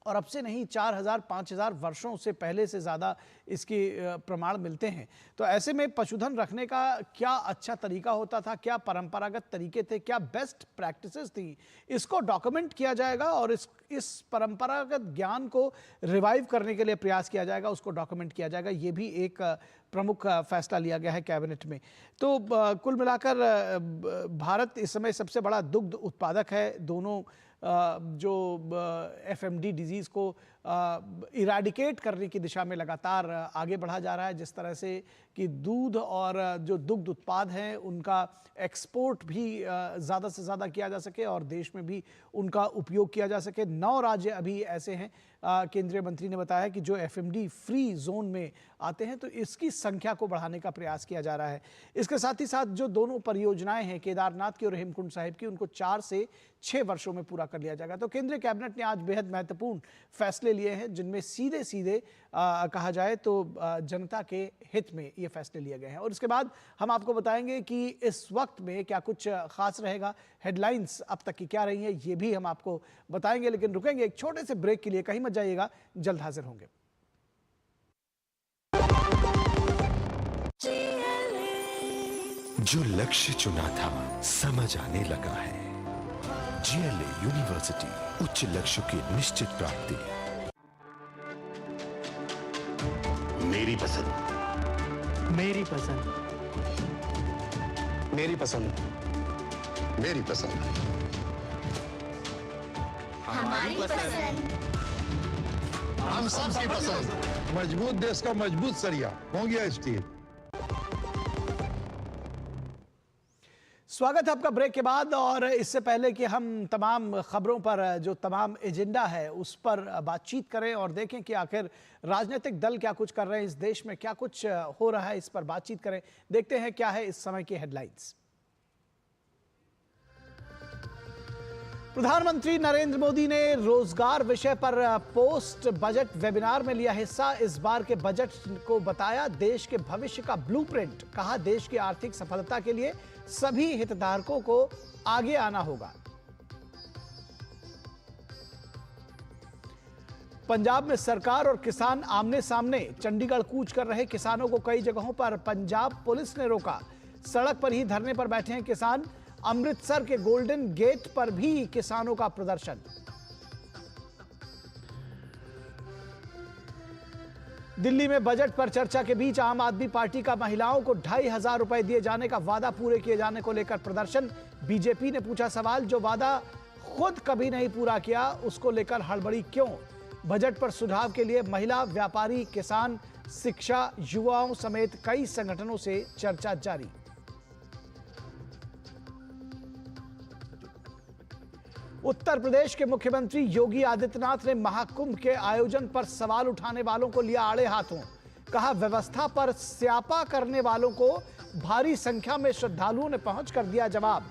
और अब से नहीं 4,000-5,000 वर्षों से पहले से ज़्यादा इसके प्रमाण मिलते हैं। तो ऐसे में पशुधन रखने का क्या अच्छा तरीका होता था, क्या परंपरागत तरीके थे, क्या बेस्ट प्रैक्टिसेस थी, इसको डॉक्यूमेंट किया जाएगा, और इस परंपरागत ज्ञान को रिवाइव करने के लिए प्रयास किया जाएगा, उसको डॉक्यूमेंट किया जाएगा। ये भी एक प्रमुख फैसला लिया गया है कैबिनेट में। तो कुल मिलाकर भारत इस समय सबसे बड़ा दुग्ध उत्पादक है। दोनों जो FMD डिजीज़ को इराडिकेट करने की दिशा में लगातार आगे बढ़ा जा रहा है, जिस तरह से कि दूध और जो दुग्ध उत्पाद हैं उनका एक्सपोर्ट भी ज़्यादा से ज़्यादा किया जा सके और देश में भी उनका उपयोग किया जा सके। 9 राज्य अभी ऐसे हैं, केंद्रीय मंत्री ने बताया कि जो FMD फ्री जोन में आते हैं, तो इसकी संख्या को बढ़ाने का प्रयास किया जा रहा है। इसके साथ ही साथ जो दोनों परियोजनाएं हैं केदारनाथ की और हेमकुंड साहिब की, उनको 4 से 6 वर्षों में पूरा कर लिया जाएगा। तो केंद्रीय कैबिनेट ने आज बेहद महत्वपूर्ण फैसले लिए हैं, जिनमें सीधे सीधे कहा जाए तो जनता के हित में ये फैसले लिए गए हैं। और इसके बाद हम आपको बताएंगे कि इस वक्त में क्या कुछ खास रहेगा, हेडलाइंस अब तक की क्या रही है, ये भी हम आपको बताएंगे। लेकिन रुकेंगे एक छोटे से ब्रेक के लिए, कहीं मत जाइएगा, जल्द हाजिर होंगे। जो लक्ष्य चुना था समझ आने लगा है। GLA यूनिवर्सिटी, उच्च लक्ष्य की निश्चित प्राप्ति। मेरी पसंद, मेरी पसंद, मेरी पसंद, मेरी पसंद, हमारी पसंद, हम सबकी पसंद। मजबूत देश का मजबूत सरिया हो गया स्टील। स्वागत है आपका ब्रेक के बाद। और इससे पहले कि हम तमाम खबरों पर, जो तमाम एजेंडा है उस पर बातचीत करें और देखें कि आखिर राजनीतिक दल क्या कुछ कर रहे हैं, इस देश में क्या कुछ हो रहा है, इस पर बातचीत करें। देखते हैं क्या है इस समय की हेडलाइंस। प्रधानमंत्री नरेंद्र मोदी ने रोजगार विषय पर पोस्ट बजट वेबिनार में लिया हिस्सा। इस बार के बजट को बताया देश के भविष्य का ब्लूप्रिंट। कहा देश की आर्थिक सफलता के लिए सभी हितधारकों को आगे आना होगा। पंजाब में सरकार और किसान आमने सामने, चंडीगढ़ कूच कर रहे किसानों को कई जगहों पर पंजाब पुलिस ने रोका। सड़क पर ही धरने पर बैठे हैं किसान। अमृतसर के गोल्डन गेट पर भी किसानों का प्रदर्शन। दिल्ली में बजट पर चर्चा के बीच आम आदमी पार्टी का महिलाओं को 2,500 रुपए दिए जाने का वादा पूरे किए जाने को लेकर प्रदर्शन। बीजेपी ने पूछा सवाल, जो वादा खुद कभी नहीं पूरा किया उसको लेकर हड़बड़ी क्यों। बजट पर सुझाव के लिए महिला, व्यापारी, किसान, शिक्षा, युवाओं समेत कई संगठनों से चर्चा जारी। उत्तर प्रदेश के मुख्यमंत्री योगी आदित्यनाथ ने महाकुंभ के आयोजन पर सवाल उठाने वालों को लिया आड़े हाथों। कहा व्यवस्था पर स्यापा करने वालों को भारी संख्या में श्रद्धालुओं ने पहुंचकर दिया जवाब।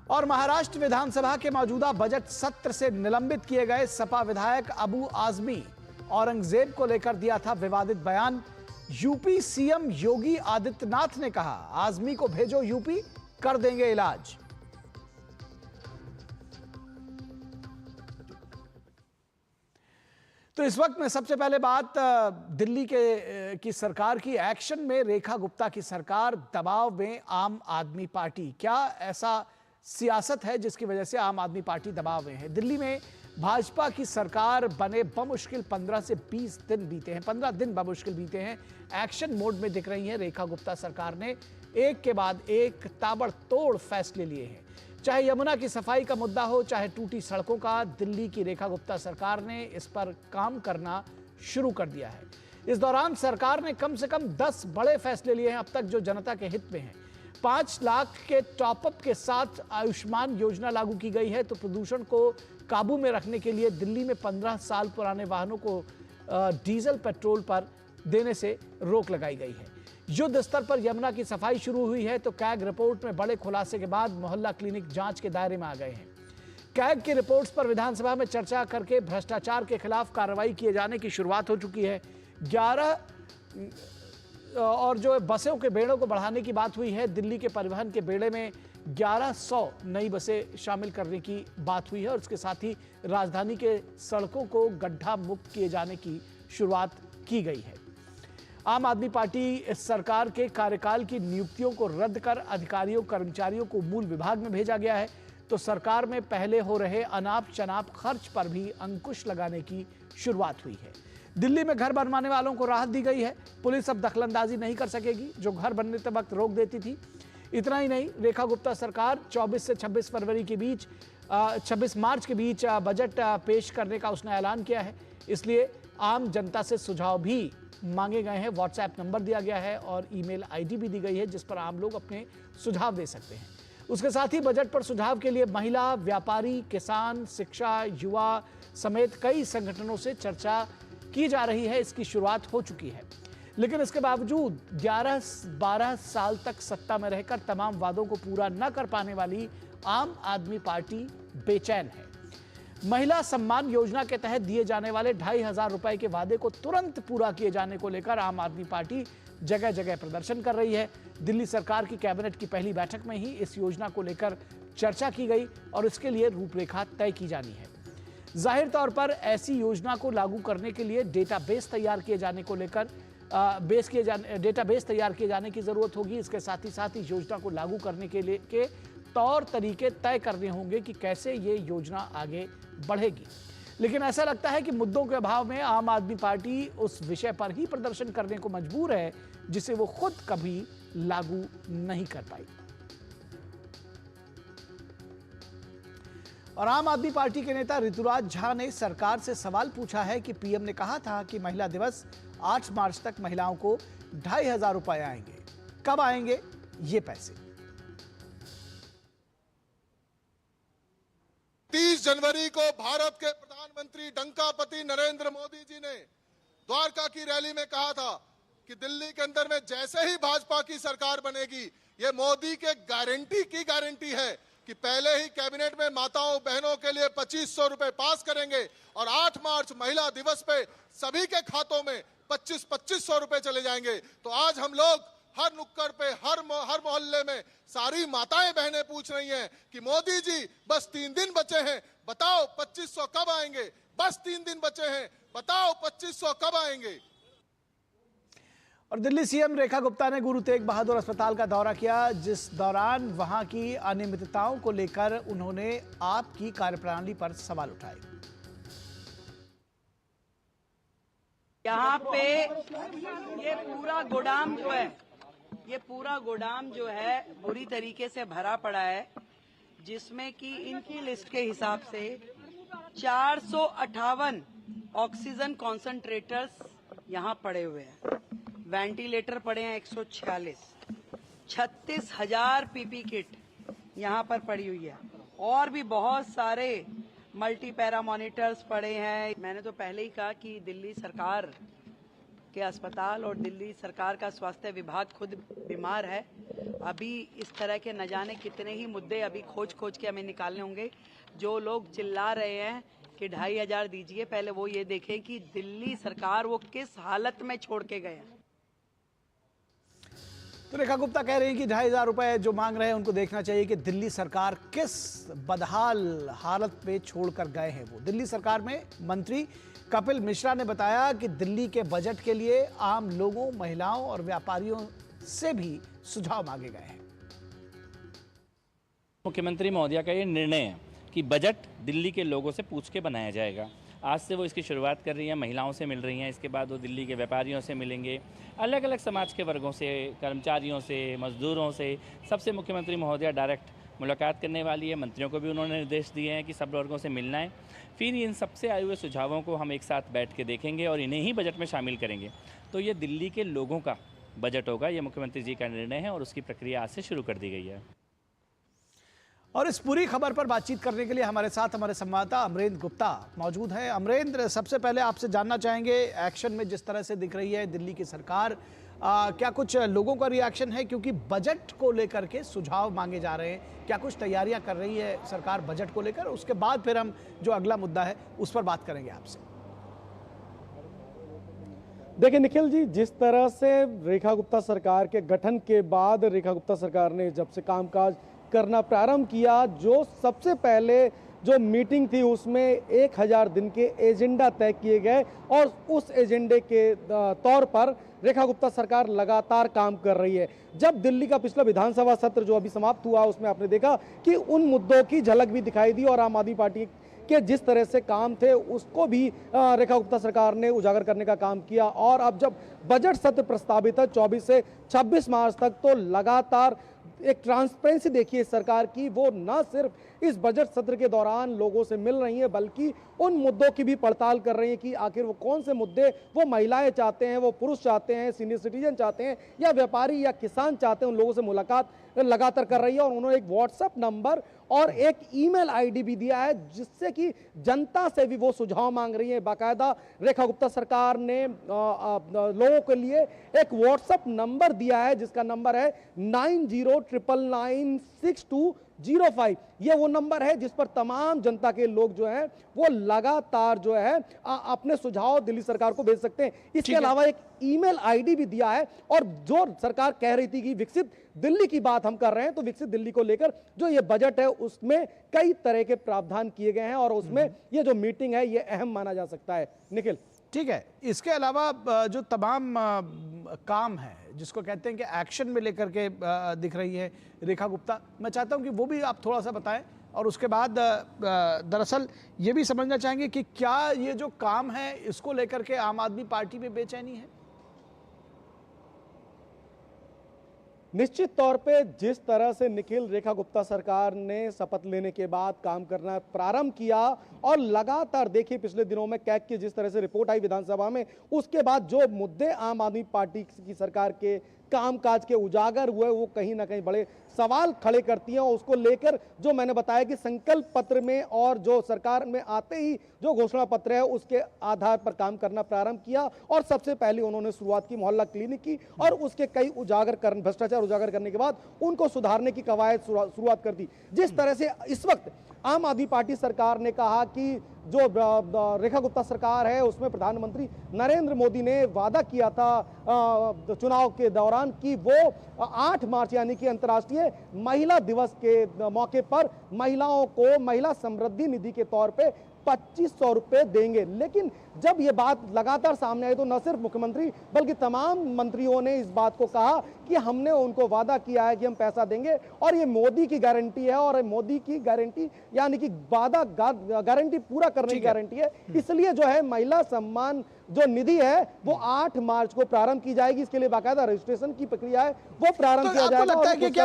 और महाराष्ट्र विधानसभा के मौजूदा बजट सत्र से निलंबित किए गए सपा विधायक अबू आजमी, औरंगजेब को लेकर दिया था विवादित बयान। यूपी सीएम योगी आदित्यनाथ ने कहा, आजमी को भेजो यूपी, कर देंगे इलाज। तो इस वक्त में सबसे पहले बात दिल्ली की सरकार की एक्शन में। रेखा गुप्ता की सरकार दबाव में आम आदमी पार्टी, क्या ऐसा सियासत है जिसकी वजह से आम आदमी पार्टी दबाव में है? दिल्ली में भाजपा की सरकार बने बमुश्किल 15 से 20 दिन बीते हैं, 15 दिन बमुश्किल बीते हैं। एक्शन मोड में दिख रही है रेखा गुप्ता सरकार ने एक के बाद एक ताबड़तोड़ फैसले लिए हैं। चाहे यमुना की सफाई का मुद्दा हो, चाहे टूटी सड़कों का, दिल्ली की रेखा गुप्ता सरकार ने इस पर काम करना शुरू कर दिया है। इस दौरान सरकार ने कम से कम 10 बड़े फैसले लिए हैं अब तक, जो जनता के हित में हैं। 5 लाख के टॉपअप के साथ आयुष्मान योजना लागू की गई है। तो प्रदूषण को काबू में रखने के लिए दिल्ली में 15 साल पुराने वाहनों को डीजल पेट्रोल पर देने से रोक लगाई गई है। युद्ध स्तर पर यमुना की सफाई शुरू हुई है। तो कैग रिपोर्ट में बड़े खुलासे के बाद मोहल्ला क्लिनिक जांच के दायरे में आ गए हैं। कैग की रिपोर्ट्स पर विधानसभा में चर्चा करके भ्रष्टाचार के खिलाफ कार्रवाई किए जाने की शुरुआत हो चुकी है। 11 और जो बसों के बेड़ों को बढ़ाने की बात हुई है। दिल्ली के परिवहन के बेड़े में 1100 नई बसें शामिल करने की बात हुई है और इसके साथ ही राजधानी के सड़कों को गड्ढा मुक्त किए जाने की शुरुआत की गई है। आम आदमी पार्टी इस सरकार के कार्यकाल की नियुक्तियों को रद्द कर अधिकारियों कर्मचारियों को मूल विभाग में भेजा गया है। तो सरकार में पहले हो रहे अनाप शनाप खर्च पर भी अंकुश लगाने की शुरुआत हुई है। दिल्ली में घर बनवाने वालों को राहत दी गई है। पुलिस अब दखलंदाजी नहीं कर सकेगी जो घर बनने के वक्त रोक देती थी। इतना ही नहीं, रेखा गुप्ता सरकार 24 से 26 फरवरी के बीच 26 मार्च के बीच बजट पेश करने का उसने ऐलान किया है। इसलिए आम जनता से सुझाव भी मांगे गए हैं। व्हाट्सएप नंबर दिया गया है और ईमेल आईडी भी दी गई है जिस पर आम लोग अपने सुझाव दे सकते हैं। उसके साथ ही बजट पर सुझाव के लिए महिला, व्यापारी, किसान, शिक्षा, युवा समेत कई संगठनों से चर्चा की जा रही है। इसकी शुरुआत हो चुकी है, लेकिन इसके बावजूद 11-12 साल तक सत्ता में रहकर तमाम वादों को पूरा न कर पाने वाली आम आदमी पार्टी बेचैन है। महिला सम्मान योजना के तहत दिए जाने वाले 2500 रुपए के वादे को तुरंत पूरा किए जाने को लेकर आम आदमी पार्टी जगह जगह प्रदर्शन कर रही है। दिल्ली सरकार की कैबिनेट की पहली बैठक में ही इस योजना को लेकर चर्चा की गई और इसके लिए रूपरेखा तय की जानी है। जाहिर तौर पर ऐसी योजना को लागू करने के लिए डेटाबेस तैयार किए जाने को लेकर डेटाबेस तैयार किए जाने की जरूरत होगी। इसके साथ ही योजना को लागू करने के लिए के तौर तरीके तय करने होंगे कि कैसे ये योजना आगे बढ़ेगी। लेकिन ऐसा लगता है कि मुद्दों के अभाव में आम आदमी पार्टी उस विषय पर ही प्रदर्शन करने को मजबूर है जिसे वो खुद कभी लागू नहीं कर पाई। और आम आदमी पार्टी के नेता ऋतुराज झा ने सरकार से सवाल पूछा है कि पीएम ने कहा था कि महिला दिवस 8 मार्च तक महिलाओं को 2500 रुपए आएंगे, कब आएंगे ये पैसे? 30 जनवरी को भारत के प्रधानमंत्री डंकापति नरेंद्र मोदी जी ने द्वारका की रैली में कहा था कि दिल्ली के अंदर में जैसे ही भाजपा की सरकार बनेगी, ये मोदी के गारंटी की गारंटी है कि पहले ही कैबिनेट में माताओं बहनों के लिए 2500 रुपए पास करेंगे और 8 मार्च महिला दिवस पे सभी के खातों में 2500 रुपए चले जाएंगे। तो आज हम लोग हर नुक्कड़ पे, हर मोहल्ले में सारी माताएं बहनें पूछ रही हैं कि मोदी जी बस 3 दिन बचे हैं, बताओ 2500 कब आएंगे? बस 3 दिन बचे हैं, बताओ 2500 कब आएंगे? और दिल्ली सीएम रेखा गुप्ता ने गुरु तेग बहादुर अस्पताल का दौरा किया, जिस दौरान वहां की अनियमितताओं को लेकर उन्होंने आपकी कार्यप्रणाली पर सवाल उठाए। यहाँ पे ये पूरा गोदाम जो है बुरी तरीके से भरा पड़ा है, जिसमें कि इनकी लिस्ट के हिसाब से 458 ऑक्सीजन कॉन्सेंट्रेटर्स यहाँ पड़े हुए हैं, वेंटिलेटर पड़े हैं 146, 36,000 पीपी किट यहाँ पर पड़ी हुई है और भी बहुत सारे मल्टी पैरा मॉनिटर्स पड़े हैं। मैंने तो पहले ही कहा कि दिल्ली सरकार के अस्पताल और दिल्ली सरकार का स्वास्थ्य विभाग खुद बीमार है। अभी इस तरह के न जाने कितने ही मुद्दे अभी खोज के हमें निकालने होंगे। जो लोग चिल्ला रहे हैं कि 2500 दीजिए, पहले वो ये देखें कि दिल्ली सरकार वो किस हालत में छोड़ के गए हैं। तो रेखा गुप्ता कह रही हैं कि 2500 रुपए जो मांग रहे हैं उनको देखना चाहिए कि दिल्ली सरकार किस बदहाल हालत पे छोड़कर गए हैं। वो दिल्ली सरकार में मंत्री कपिल मिश्रा ने बताया कि दिल्ली के बजट के लिए आम लोगों, महिलाओं और व्यापारियों से भी सुझाव मांगे गए हैं। मुख्यमंत्री महोदया का ये निर्णय है कि बजट दिल्ली के लोगों से पूछ के बनाया जाएगा। आज से वो इसकी शुरुआत कर रही हैं, महिलाओं से मिल रही हैं, इसके बाद वो दिल्ली के व्यापारियों से मिलेंगे, अलग अलग समाज के वर्गों से, कर्मचारियों से, मजदूरों से, सबसे मुख्यमंत्री महोदया डायरेक्ट मुलाकात करने वाली है। मंत्रियों को भी उन्होंने निर्देश दिए हैं कि सब वर्गों से मिलना है। फिर इन सबसे आए हुए सुझावों को हम एक साथ बैठ के देखेंगे और इन्हें ही बजट में शामिल करेंगे। तो ये दिल्ली के लोगों का बजट होगा, ये मुख्यमंत्री जी का निर्णय है और उसकी प्रक्रिया आज से शुरू कर दी गई है। और इस पूरी खबर पर बातचीत करने के लिए हमारे साथ हमारे संवाददाता अमरेंद्र गुप्ता मौजूद हैं। अमरेंद्र, सबसे पहले आपसे जानना चाहेंगे, एक्शन में जिस तरह से दिख रही है दिल्ली की सरकार, क्या कुछ लोगों का रिएक्शन है? क्योंकि बजट को लेकर के सुझाव मांगे जा रहे हैं, क्या कुछ तैयारियां कर रही है सरकार बजट को लेकर? उसके बाद फिर हम जो अगला मुद्दा है उस पर बात करेंगे आपसे। देखिए निखिल जी, जिस तरह से रेखा गुप्ता सरकार के गठन के बाद रेखा गुप्ता सरकार ने जब से कामकाज करना प्रारंभ किया, जो सबसे पहले जो मीटिंग थी उसमें 1000 दिन के एजेंडा तय किए गए और उस एजेंडे के तौर पर रेखा गुप्ता सरकार लगातार काम कर रही है। जब दिल्ली का पिछला विधानसभा सत्र जो अभी समाप्त हुआ उसमें आपने देखा कि उन मुद्दों की झलक भी दिखाई दी और आम आदमी पार्टी के जिस तरह से काम थे उसको भी रेखा गुप्ता सरकार ने उजागर करने का काम किया। और अब जब बजट सत्र प्रस्तावित है 24 से 26 मार्च तक, तो लगातार एक ट्रांसपेरेंसी देखिए सरकार की, वो न सिर्फ इस बजट सत्र के दौरान लोगों से मिल रही है बल्कि उन मुद्दों की भी पड़ताल कर रही है कि आखिर वो कौन से मुद्दे वो महिलाएं चाहते हैं, वो पुरुष चाहते हैं, सीनियर सिटीजन चाहते हैं या व्यापारी या किसान चाहते हैं। उन लोगों से मुलाकात लगातार कर रही है और उन्होंने एक व्हाट्सएप नंबर और एक ईमेल आईडी भी दिया है जिससे कि जनता से भी वो सुझाव मांग रही है। बाकायदा रेखा गुप्ता सरकार ने लोगों के लिए एक व्हाट्सएप नंबर दिया है जिसका नंबर है 9099962005। ये वो नंबर है जिस पर तमाम जनता के लोग जो हैं वो लगातार जो है अपने सुझाव दिल्ली सरकार को भेज सकते हैं। इसके अलावा एक ईमेल आईडी भी दिया है और जो सरकार कह रही थी कि विकसित दिल्ली की बात हम कर रहे हैं, तो विकसित दिल्ली को लेकर जो ये बजट है उसमें कई तरह के प्रावधान किए गए हैं और उसमें ये जो मीटिंग है ये अहम माना जा सकता है। निखिल, ठीक है, इसके अलावा जो तमाम काम है जिसको कहते हैं कि एक्शन में लेकर के दिख रही है रेखा गुप्ता, मैं चाहता हूं कि वो भी आप थोड़ा सा बताएं और उसके बाद दरअसल ये भी समझना चाहेंगे कि क्या ये जो काम है इसको लेकर के आम आदमी पार्टी में बेचैनी है? निश्चित तौर पे जिस तरह से निखिल रेखा गुप्ता सरकार ने शपथ लेने के बाद काम करना प्रारंभ किया और लगातार देखिए पिछले दिनों में कैग की जिस तरह से रिपोर्ट आई विधानसभा में, उसके बाद जो मुद्दे आम आदमी पार्टी की सरकार के कामकाज के उजागर हुए वो कहीं ना कहीं बड़े सवाल खड़े करती हैं। और उसको लेकर जो मैंने बताया कि संकल्प पत्र में और जो सरकार में आते ही जो घोषणा पत्र है उसके आधार पर काम करना प्रारंभ किया और सबसे पहले उन्होंने शुरुआत की मोहल्ला क्लिनिक की और उसके कई भ्रष्टाचार उजागर करने के बाद उनको सुधारने की कवायद शुरुआत कर दी। जिस तरह से इस वक्त आम आदमी पार्टी सरकार ने कहा कि जो रेखा गुप्ता सरकार है उसमें प्रधानमंत्री नरेंद्र मोदी ने वादा किया था चुनाव के दौरान कि वो 8 मार्च यानी कि अंतर्राष्ट्रीय महिला दिवस के मौके पर महिलाओं को महिला समृद्धि निधि के तौर पे 2500 रुपए देंगे। लेकिन जब ये बात लगातार सामने आई तो न सिर्फ मुख्यमंत्री बल्कि तमाम मंत्रियों ने इस बात को कहा कि हमने उनको वादा किया है कि हम पैसा देंगे और ये मोदी की गारंटी है और मोदी की गारंटी यानी कि वादा गारंटी पूरा करने की गारंटी है। इसलिए जो है महिला सम्मान जो निधि है वो 8 मार्च को प्रारंभ की जाएगी। इसके लिए बाकायदा रजिस्ट्रेशन की प्रक्रिया है वो प्रारंभ किया जाएगा। लगता है कि क्या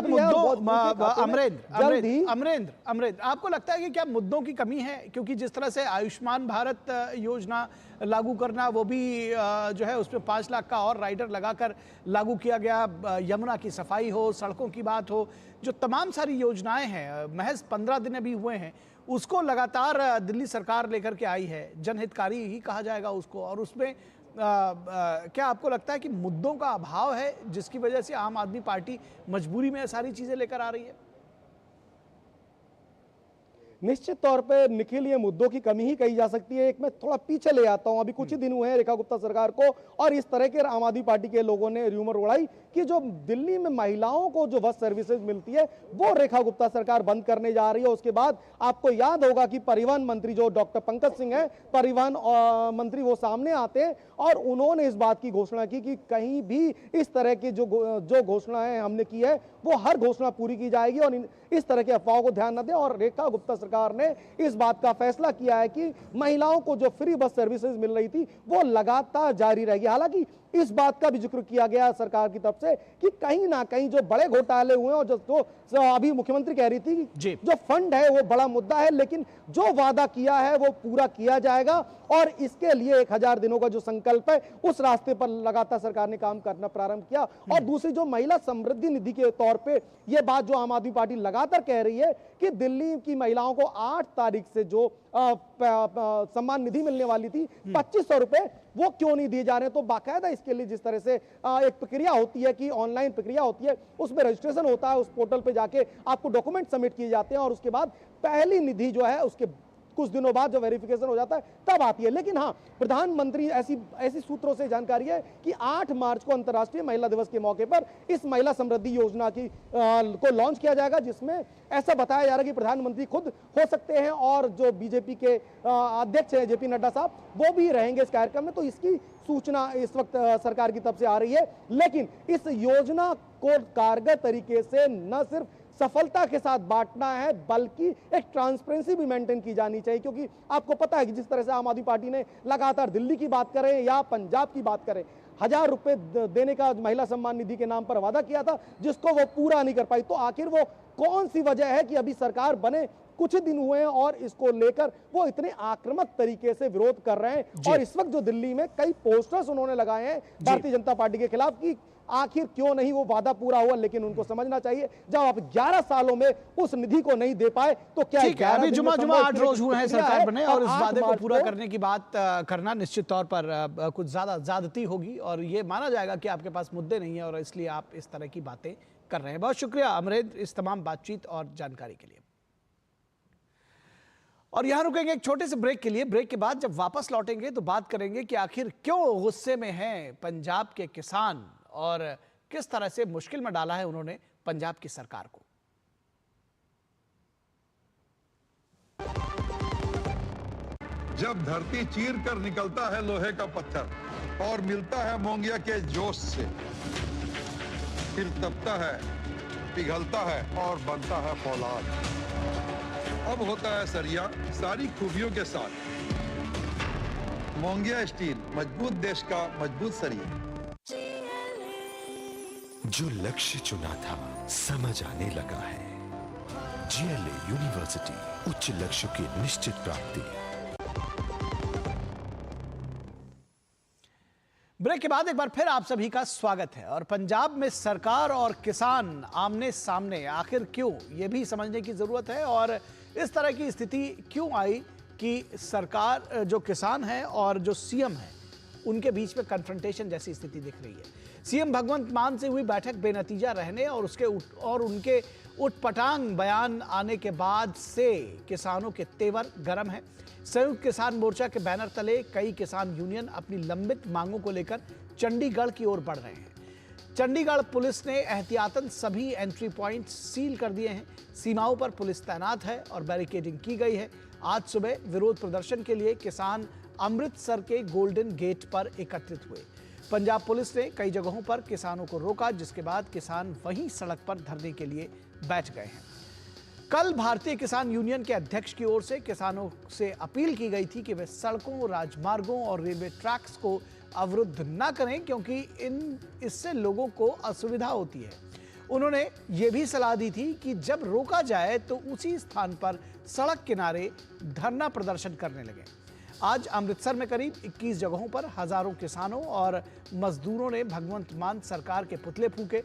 अमरेंद्र आपको लगता है कि क्या मुद्दों की कमी है? क्योंकि जिस तरह से आयुष्मान भारत योजना लागू करना वो भी जो है उसमें 5 लाख का और राइडर लगाकर लागू किया गया, यमुना की सफाई हो, सड़कों की बात हो, जो तमाम सारी योजनाएं हैं महज 15 दिन अभी हुए हैं उसको लगातार दिल्ली सरकार लेकर के आई है, जनहितकारी ही कहा जाएगा उसको। और उसमें क्या आपको लगता है कि मुद्दों का अभाव है जिसकी वजह से आम आदमी पार्टी मजबूरी में सारी चीजें लेकर आ रही है? निश्चित तौर पे निखिल ये मुद्दों की कमी ही कही जा सकती है। एक मैं थोड़ा पीछे ले आता हूं, अभी कुछ ही दिन हुए हैं रेखा गुप्ता सरकार को और इस तरह के आम आदमी पार्टी के लोगों ने र्यूमर उड़ाई कि जो दिल्ली में महिलाओं को जो बस सर्विसेज मिलती है वो रेखा गुप्ता सरकार बंद करने जा रही है। उसके बाद आपको याद होगा कि परिवहन मंत्री जो डॉक्टर पंकज सिंह है, परिवहन मंत्री, वो सामने आते हैं और उन्होंने इस बात की घोषणा की कि कहीं भी इस तरह की जो घोषणाएं हमने की है वो हर घोषणा पूरी की जाएगी और इस तरह के अफवाहों को ध्यान न दें। और रेखा गुप्ता सरकार ने इस बात का फैसला किया है कि महिलाओं को जो फ्री बस सर्विसेज मिल रही थी वो लगातार जारी रहेगी। हालांकि इस बात का भी जिक्र किया गया सरकार की तरफ से कि कहीं ना कहीं जो बड़े घोटाले हुए और जो अभी मुख्यमंत्री कह रही थी कि जो फंड है वो बड़ा मुद्दा है, लेकिन जो वादा किया है वो पूरा किया जाएगा और इसके लिए 1000 दिनों का जो संकल्प है उस रास्ते पर लगातार सरकार ने काम करना प्रारंभ किया। और दूसरी जो महिला समृद्धि निधि के तौर पे ये बात जो आम आदमी पार्टी लगातार कह रही है कि दिल्ली की महिलाओं को 8 तारीख से जो सम्मान निधि मिलने वाली थी 2500 रुपए, वो क्यों नहीं दिए जा रहे हैं। तो बाकायदा इसके लिए जिस तरह से एक प्रक्रिया होती है कि ऑनलाइन प्रक्रिया होती है, उसमें रजिस्ट्रेशन होता है, उस पोर्टल पे जाके आपको डॉक्यूमेंट सबमिट किए जाते हैं और उसके बाद पहली निधि जो है उसके कुछ दिनों बाद जो वेरिफिकेशन हो जाता है तब आती है। लेकिन हाँ, प्रधानमंत्री ऐसी सूत्रों से जानकारी है कि 8 मार्च को अंतर्राष्ट्रीय महिला दिवस के मौके पर इस महिला समृद्धि योजना को लॉन्च किया जाएगा, जिसमें ऐसा बताया जा रहा है कि प्रधानमंत्री खुद हो सकते हैं और जो बीजेपी के अध्यक्ष हैं जेपी नड्डा साहब, वो भी रहेंगे इस कार्यक्रम में। तो इसकी सूचना इस वक्त सरकार की तरफ से आ रही है। लेकिन इस योजना को कारगर तरीके से न सिर्फ सफलता के साथ बांटना है बल्कि एक ट्रांसपेरेंसी भी मेंटेन की जानी चाहिए, क्योंकि आपको पता है कि जिस तरह से आम आदमी पार्टी ने लगातार दिल्ली की बात करें या पंजाब की बात करें, 1000 रुपए देने का महिला सम्मान निधि के नाम पर वादा किया था जिसको वो पूरा नहीं कर पाई। तो आखिर वो कौन सी वजह है कि अभी सरकार बने कुछ दिन हुए हैं और इसको लेकर वो इतने आक्रामक तरीके से विरोध कर रहे हैं। और इस वक्त जो दिल्ली में कई पोस्टर्स उन्होंने लगाए हैं भारतीय जनता पार्टी के खिलाफ कि आखिर क्यों नहीं वो वादा पूरा हुआ। लेकिन उनको समझना चाहिए जब आप 11 सालों में उस निधि को नहीं दे पाए तो क्या अभी जुमा 8 रोज हुए हैं सरकार बने और इस वादे को पूरा करने की बात करना निश्चित तौर पर कुछ ज्यादा ज्यादती होगी और ये माना जाएगा कि आपके पास मुद्दे नहीं है और इसलिए आप इस तरह की बातें कर रहे हैं। बहुत शुक्रिया अमरेंद्र इस तमाम बातचीत और जानकारी के लिए। और यहां रुकेंगे एक छोटे से ब्रेक के लिए। ब्रेक के बाद जब वापस लौटेंगे तो बात करेंगे कि आखिर क्यों गुस्से में हैं पंजाब के किसान और किस तरह से मुश्किल में डाला है उन्होंने पंजाब की सरकार को। जब धरती चीर कर निकलता है लोहे का पत्थर और मिलता है मोंगिया के जोश से, फिर तपता है, पिघलता है और बनता है फौलाद। अब होता है सरिया सारी खूबियों के साथ। मोंगिया स्टील, मजबूत देश का मजबूत सरिया। जो लक्ष्य चुना था समझ आने लगा है। जीएलए यूनिवर्सिटी, उच्च लक्ष्य की निश्चित प्राप्ति। ब्रेक के बाद एक बार फिर आप सभी का स्वागत है। और पंजाब में सरकार और किसान आमने सामने आखिर क्यों, यह भी समझने की जरूरत है। और इस तरह की स्थिति क्यों आई कि सरकार, जो किसान है और जो सीएम है, उनके बीच में कन्फ्रंटेशन जैसी स्थिति दिख रही है। सीएम भगवंत मान से हुई बैठक बेनतीजा रहने और उनके उटपटांग बयान आने के बाद से किसानों के तेवर गर्म है। संयुक्त किसान मोर्चा के बैनर तले कई किसान यूनियन अपनी लंबित मांगों को लेकर चंडीगढ़ की ओर बढ़ रहे हैं। चंडीगढ़ पुलिस ने एहतियातन सभी एंट्री पॉइंट्स सील कर दिए हैं। सीमाओं पर पुलिस तैनात है और बैरिकेडिंग की गई है। आज सुबह विरोध प्रदर्शन के लिए किसान अमृतसर के गोल्डन गेट पर एकत्रित हुए। पंजाब पुलिस ने कई जगहों पर किसानों को रोका, जिसके बाद किसान वहीं सड़क पर धरने के लिए बैठ गए हैं। कल भारतीय किसान यूनियन के अध्यक्ष की ओर से किसानों से अपील की गई थी कि वे सड़कों, राजमार्गों और रेलवे ट्रैक्स को अवरुद्ध न करें, क्योंकि इससे लोगों को असुविधा होती है। उन्होंने ये भी सलाह दी थी कि जब रोका जाए तो उसी स्थान पर सड़क किनारे धरना प्रदर्शन करने लगे। आज अमृतसर में करीब 21 जगहों पर हजारों किसानों और मजदूरों ने भगवंत मान सरकार के पुतले फूंके।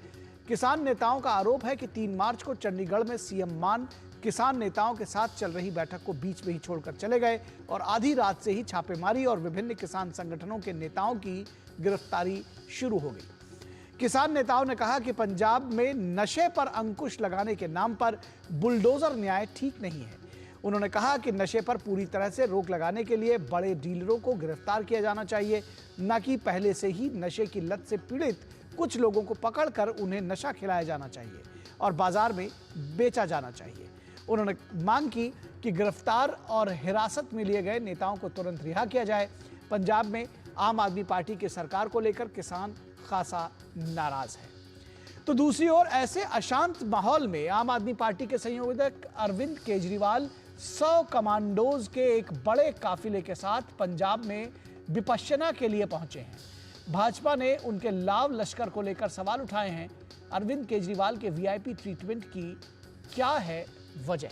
किसान नेताओं का आरोप है कि 3 मार्च को चंडीगढ़ में सीएम मान किसान नेताओं के साथ चल रही बैठक को बीच में ही छोड़कर चले गए और आधी रात से ही छापेमारी और विभिन्न किसान संगठनों के नेताओं की गिरफ्तारी शुरू हो गई। किसान नेताओं ने कहा कि पंजाब में नशे पर अंकुश लगाने के नाम पर बुलडोजर न्याय ठीक नहीं है। उन्होंने कहा कि नशे पर पूरी तरह से रोक लगाने के लिए बड़े डीलरों को गिरफ्तार किया जाना चाहिए, न कि पहले से ही नशे की लत से पीड़ित कुछ लोगों को पकड़कर उन्हें नशा खिलाया जाना चाहिए और बाजार में बेचा जाना चाहिए। उन्होंने मांग की कि गिरफ्तार और हिरासत में लिए गए नेताओं को तुरंत रिहा किया जाए। पंजाब में आम आदमी पार्टी की सरकार को लेकर किसान खासा नाराज है। तो दूसरी ओर ऐसे अशांत माहौल में आम आदमी पार्टी के संयोजक अरविंद केजरीवाल 100 कमांडोज के एक बड़े काफिले के साथ पंजाब में विपश्यना के लिए पहुंचे हैं। भाजपा ने उनके लाव लश्कर को लेकर सवाल उठाए हैं। अरविंद केजरीवाल के वीआईपी ट्रीटमेंट की क्या है वजह?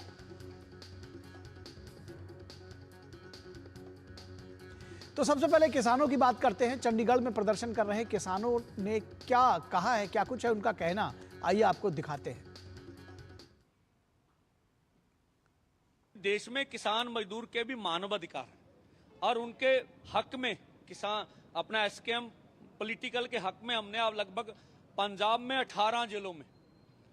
तो सबसे पहले किसानों की बात करते हैं। चंडीगढ़ में प्रदर्शन कर रहे किसानों ने क्या कहा है, क्या कुछ है उनका कहना, आइए आपको दिखाते हैं। देश में किसान मजदूर के भी मानवाधिकार है और उनके हक में किसान अपना एसकेएम पॉलिटिकल के हक में हमने अब लगभग पंजाब में 18 जिलों में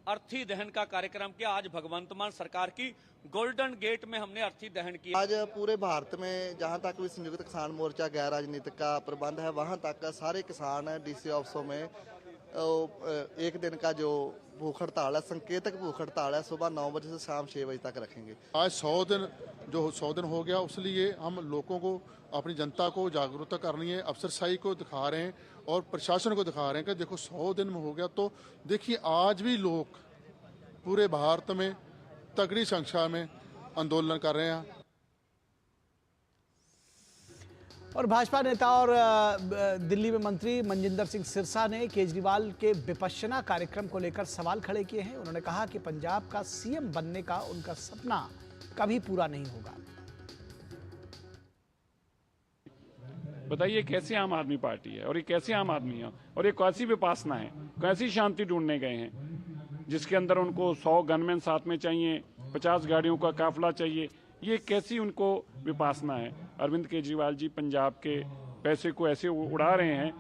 अर्थी दहन का कार्यक्रम किया। आज भगवंत मान सरकार की गोल्डन गेट में हमने अर्थी दहन किया। आज पूरे भारत में जहां तक भी संयुक्त किसान मोर्चा गैर राजनीतिक का प्रबंध है, वहां तक सारे किसान डीसी ऑफिसों में एक दिन का जो भूख हड़ताल है, संकेतक भूख हड़ताल है, सुबह 9 बजे से शाम 6 बजे तक रखेंगे। आज 100 दिन हो गया, उसलिए हम लोगों को, अपनी जनता को जागरूकता करनी है। अफसरशाही को दिखा रहे हैं और प्रशासन को दिखा रहे हैं कि देखो 100 दिन में हो गया। तो देखिए आज भी लोग पूरे भारत में तगड़ी संख्या में आंदोलन कर रहे हैं। और भाजपा नेता और दिल्ली में मंत्री मनजिंदर सिंह सिरसा ने केजरीवाल के विपश्यना कार्यक्रम को लेकर सवाल खड़े किए हैं। उन्होंने कहा कि पंजाब का सीएम बनने का उनका सपना कभी पूरा नहीं होगा। बताइए कैसी आम आदमी पार्टी है और ये कैसे आम आदमी है और ये कैसी विपासना है, कैसी शांति ढूंढने गए हैं जिसके अंदर उनको 100 गनमैन साथ में चाहिए, 50 गाड़ियों का काफिला चाहिए। ये कैसी उनको विपासना है? अरविंद केजरीवाल जी पंजाब के पैसे को ऐसे उड़ा रहे हैं,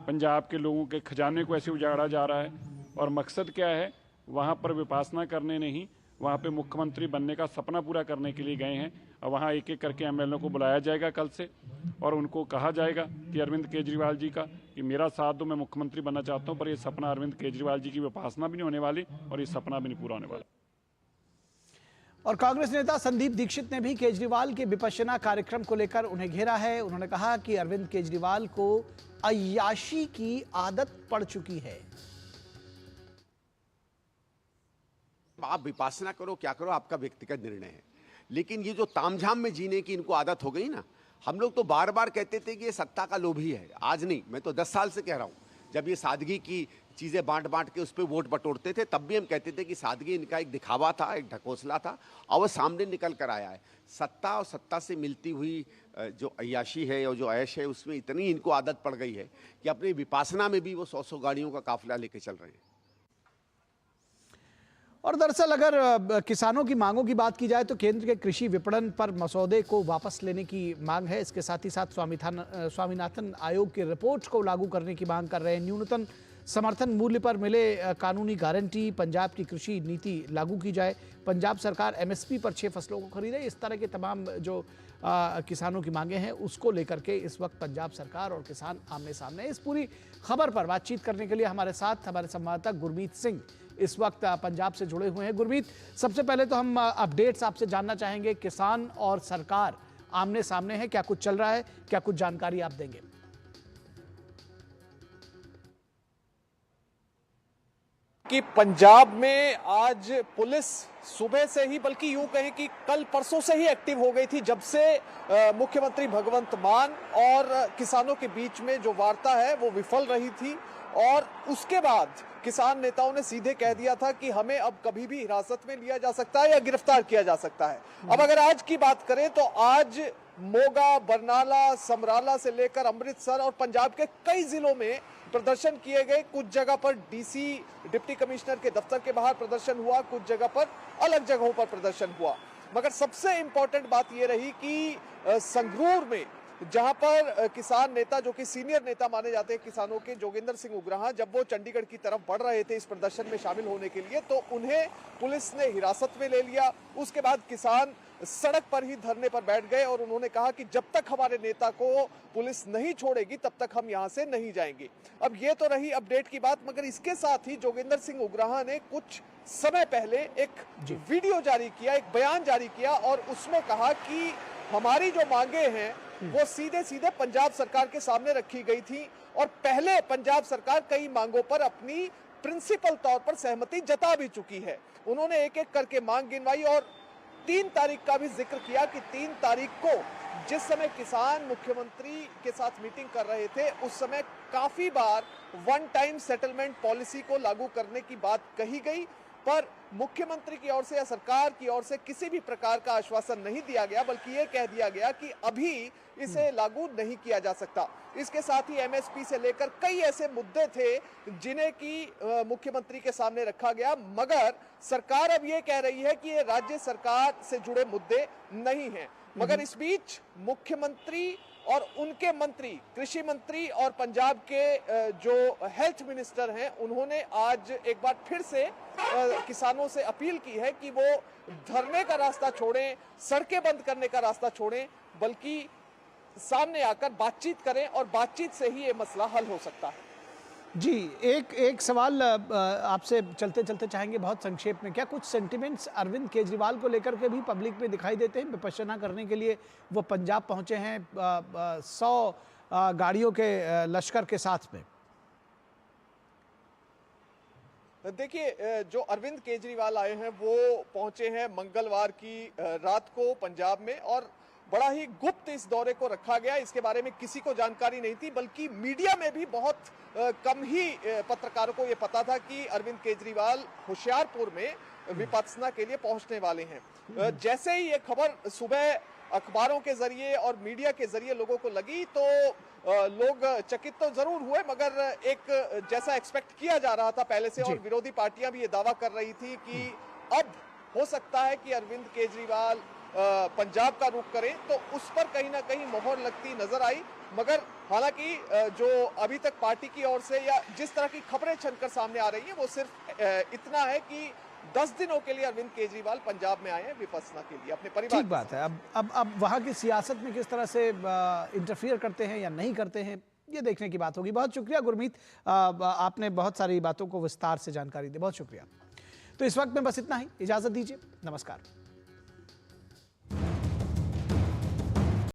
पंजाब के लोगों के खजाने को ऐसे उजाड़ा जा रहा है और मकसद क्या है? वहाँ पर विपासना करने नहीं, वहाँ पे मुख्यमंत्री बनने का सपना पूरा करने के लिए गए हैं। और वहाँ एक एक करके एमएलए को बुलाया जाएगा कल से और उनको कहा जाएगा कि अरविंद केजरीवाल जी का कि मेरा साथ दो, मैं मुख्यमंत्री बनना चाहता हूँ। पर ये सपना अरविंद केजरीवाल जी की विपासना भी नहीं होने वाली और ये सपना भी नहीं पूरा होने वाला। और कांग्रेस नेता संदीप दीक्षित ने भी केजरीवाल के विपश्यना कार्यक्रम को लेकर उन्हें घेरा है। उन्होंने कहा कि अरविंद केजरीवाल को अय्याशी की आदत पड़ चुकी है। आप विपासना करो, क्या करो, आपका व्यक्तिगत निर्णय है, लेकिन ये जो तामझाम में जीने की इनको आदत हो गई ना। हम लोग तो बार बार कहते थे कि ये सत्ता का लोभी है, आज नहीं, मैं तो 10 साल से कह रहा हूँ। जब ये सादगी की चीज़ें बांट के उस पर वोट बटोरते थे, तब भी हम कहते थे कि सादगी इनका एक दिखावा था, एक ढकोसला था, और वो सामने निकल कर आया है। सत्ता और सत्ता से मिलती हुई जो अय्याशी है और जो ऐश है, उसमें इतनी इनको आदत पड़ गई है कि अपनी विपासना में भी वो 100 गाड़ियों का काफिला लेके चल रहे हैं। और दरअसल अगर किसानों की मांगों की बात की जाए तो केंद्र के कृषि विपणन पर मसौदे को वापस लेने की मांग है। इसके साथ ही साथ स्वामीनाथन आयोग की रिपोर्ट को लागू करने की मांग कर रहे हैं। न्यूनतम समर्थन मूल्य पर मिले कानूनी गारंटी, पंजाब की कृषि नीति लागू की जाए, पंजाब सरकार एमएसपी पर 6 फसलों को खरीदे। इस तरह के तमाम जो किसानों की मांगे हैं उसको लेकर के इस वक्त पंजाब सरकार और किसान आमने सामने। इस पूरी खबर पर बातचीत करने के लिए हमारे साथ हमारे संवाददाता गुरमीत सिंह इस वक्त पंजाब से जुड़े हुए हैं। गुरमीत, सबसे पहले तो हम अपडेट्स आपसे जानना चाहेंगे। किसान और सरकार आमने सामने है, क्या कुछ चल रहा है, क्या कुछ जानकारी आप देंगे? कि पंजाब में आज पुलिस सुबह से ही, बल्कि यूं कहें कि कल परसों से ही एक्टिव हो गई थी, जब से मुख्यमंत्री भगवंत मान और किसानों के बीच में जो वार्ता है वो विफल रही थी। और उसके बाद किसान नेताओं ने सीधे कह दिया था कि हमें अब कभी भी हिरासत में लिया जा सकता है या गिरफ्तार किया जा सकता है। अब अगर आज की बात करें तो आज मोगा, बरनाला, समराला से लेकर अमृतसर और पंजाब के कई जिलों में प्रदर्शन किए गए। कुछ जगह पर डीसी, डिप्टी कमिश्नर के दफ्तर के बाहर प्रदर्शन हुआ, कुछ जगह पर अलग जगहों पर प्रदर्शन हुआ। मगर सबसे इंपॉर्टेंट बात यह रही कि संगरूर में जहां पर किसान नेता जो कि सीनियर नेता माने जाते हैं किसानों के, जोगिंदर सिंह उग्राह, जब वो चंडीगढ़ की तरफ बढ़ रहे थे इस प्रदर्शन में शामिल होने के लिए, तो उन्हें पुलिस ने हिरासत में ले लिया। उसके बाद किसान सड़क पर ही धरने पर बैठ गए और उन्होंने कहा कि जब तक हमारे नेता को पुलिस नहीं छोड़ेगी तब तक हम यहां से नहीं जाएंगे। अब ये तो रही अपडेट की बात, मगर इसके साथ ही जोगिंदर सिंह उग्राह ने कुछ समय पहले एक वीडियो जारी किया, एक बयान जारी किया और उसमें कहा कि हमारी जो मांगे हैं वो सीधे सीधे पंजाब सरकार के सामने रखी गई थी और पहले पंजाब सरकार कई मांगों पर अपनी प्रिंसिपल तौर पर सहमति जता भी चुकी है। उन्होंने एक एक करके मांग गिनवाई और 3 तारीख का भी जिक्र किया कि 3 तारीख को जिस समय किसान मुख्यमंत्री के साथ मीटिंग कर रहे थे उस समय काफी बार वन टाइम सेटलमेंट पॉलिसी को लागू करने की बात कही गई, पर मुख्यमंत्री की ओर से या सरकार की ओर से किसी भी प्रकार का आश्वासन नहीं दिया गया, बल्कि ये कह दिया गया कि अभी इसे लागू नहीं किया जा सकता। इसके साथ ही एमएसपी से लेकर कई ऐसे मुद्दे थे जिन्हें कि मुख्यमंत्री के सामने रखा गया, मगर सरकार अब ये कह रही है कि ये राज्य सरकार से जुड़े मुद्दे नहीं हैं। मगर इस बीच मुख्यमंत्री और उनके मंत्री, कृषि मंत्री और पंजाब के जो हेल्थ मिनिस्टर हैं, उन्होंने आज एक बार फिर से किसानों से अपील की है कि वो धरने का रास्ता छोड़ें, सड़कें बंद करने का रास्ता छोड़ें, बल्कि सामने आकर बातचीत करें और बातचीत से ही ये मसला हल हो सकता है। जी, एक सवाल आपसे चलते चलते चाहेंगे बहुत संक्षेप में, क्या कुछ सेंटिमेंट्स अरविंद केजरीवाल को लेकर के भी पब्लिक में दिखाई देते हैं? विपश्यना करने के लिए वो पंजाब पहुंचे हैं 100 गाड़ियों के लश्कर के साथ में। देखिए, जो अरविंद केजरीवाल आए हैं वो पहुंचे हैं मंगलवार की रात को पंजाब में और बड़ा ही गुप्त इस दौरे को रखा गया। इसके बारे में किसी को जानकारी नहीं थी, बल्कि मीडिया में भी बहुत कम ही पत्रकारों को ये पता था कि अरविंद केजरीवाल होशियारपुर में विपश्यना के लिए पहुंचने वाले हैं। जैसे ही ये खबर सुबह अखबारों के जरिए और मीडिया के जरिए लोगों को लगी तो लोग चकित तो जरूर हुए, मगर एक जैसा एक्सपेक्ट किया जा रहा था पहले से, और विरोधी पार्टियां भी ये दावा कर रही थी कि अब हो सकता है कि अरविंद केजरीवाल पंजाब का रुख करें, तो उस पर कहीं ना कहीं मोहर लगती नजर आई। मगर हालांकि जो अभी तक पार्टी की ओर से या जिस तरह की खबरें छनकर सामने आ रही हैं वो सिर्फ इतना है कि 10 दिनों के लिए अरविंद केजरीवाल पंजाब में आए हैं विपश्यना के लिए अपने परिवार। ठीक बात है। अब वहाँ की सियासत में किस तरह से इंटरफियर करते हैं या नहीं करते हैं, ये देखने की बात होगी। बहुत शुक्रिया गुरमीत, आपने बहुत सारी बातों को विस्तार से जानकारी दी, बहुत शुक्रिया। तो इस वक्त में बस इतना ही, इजाजत दीजिए, नमस्कार।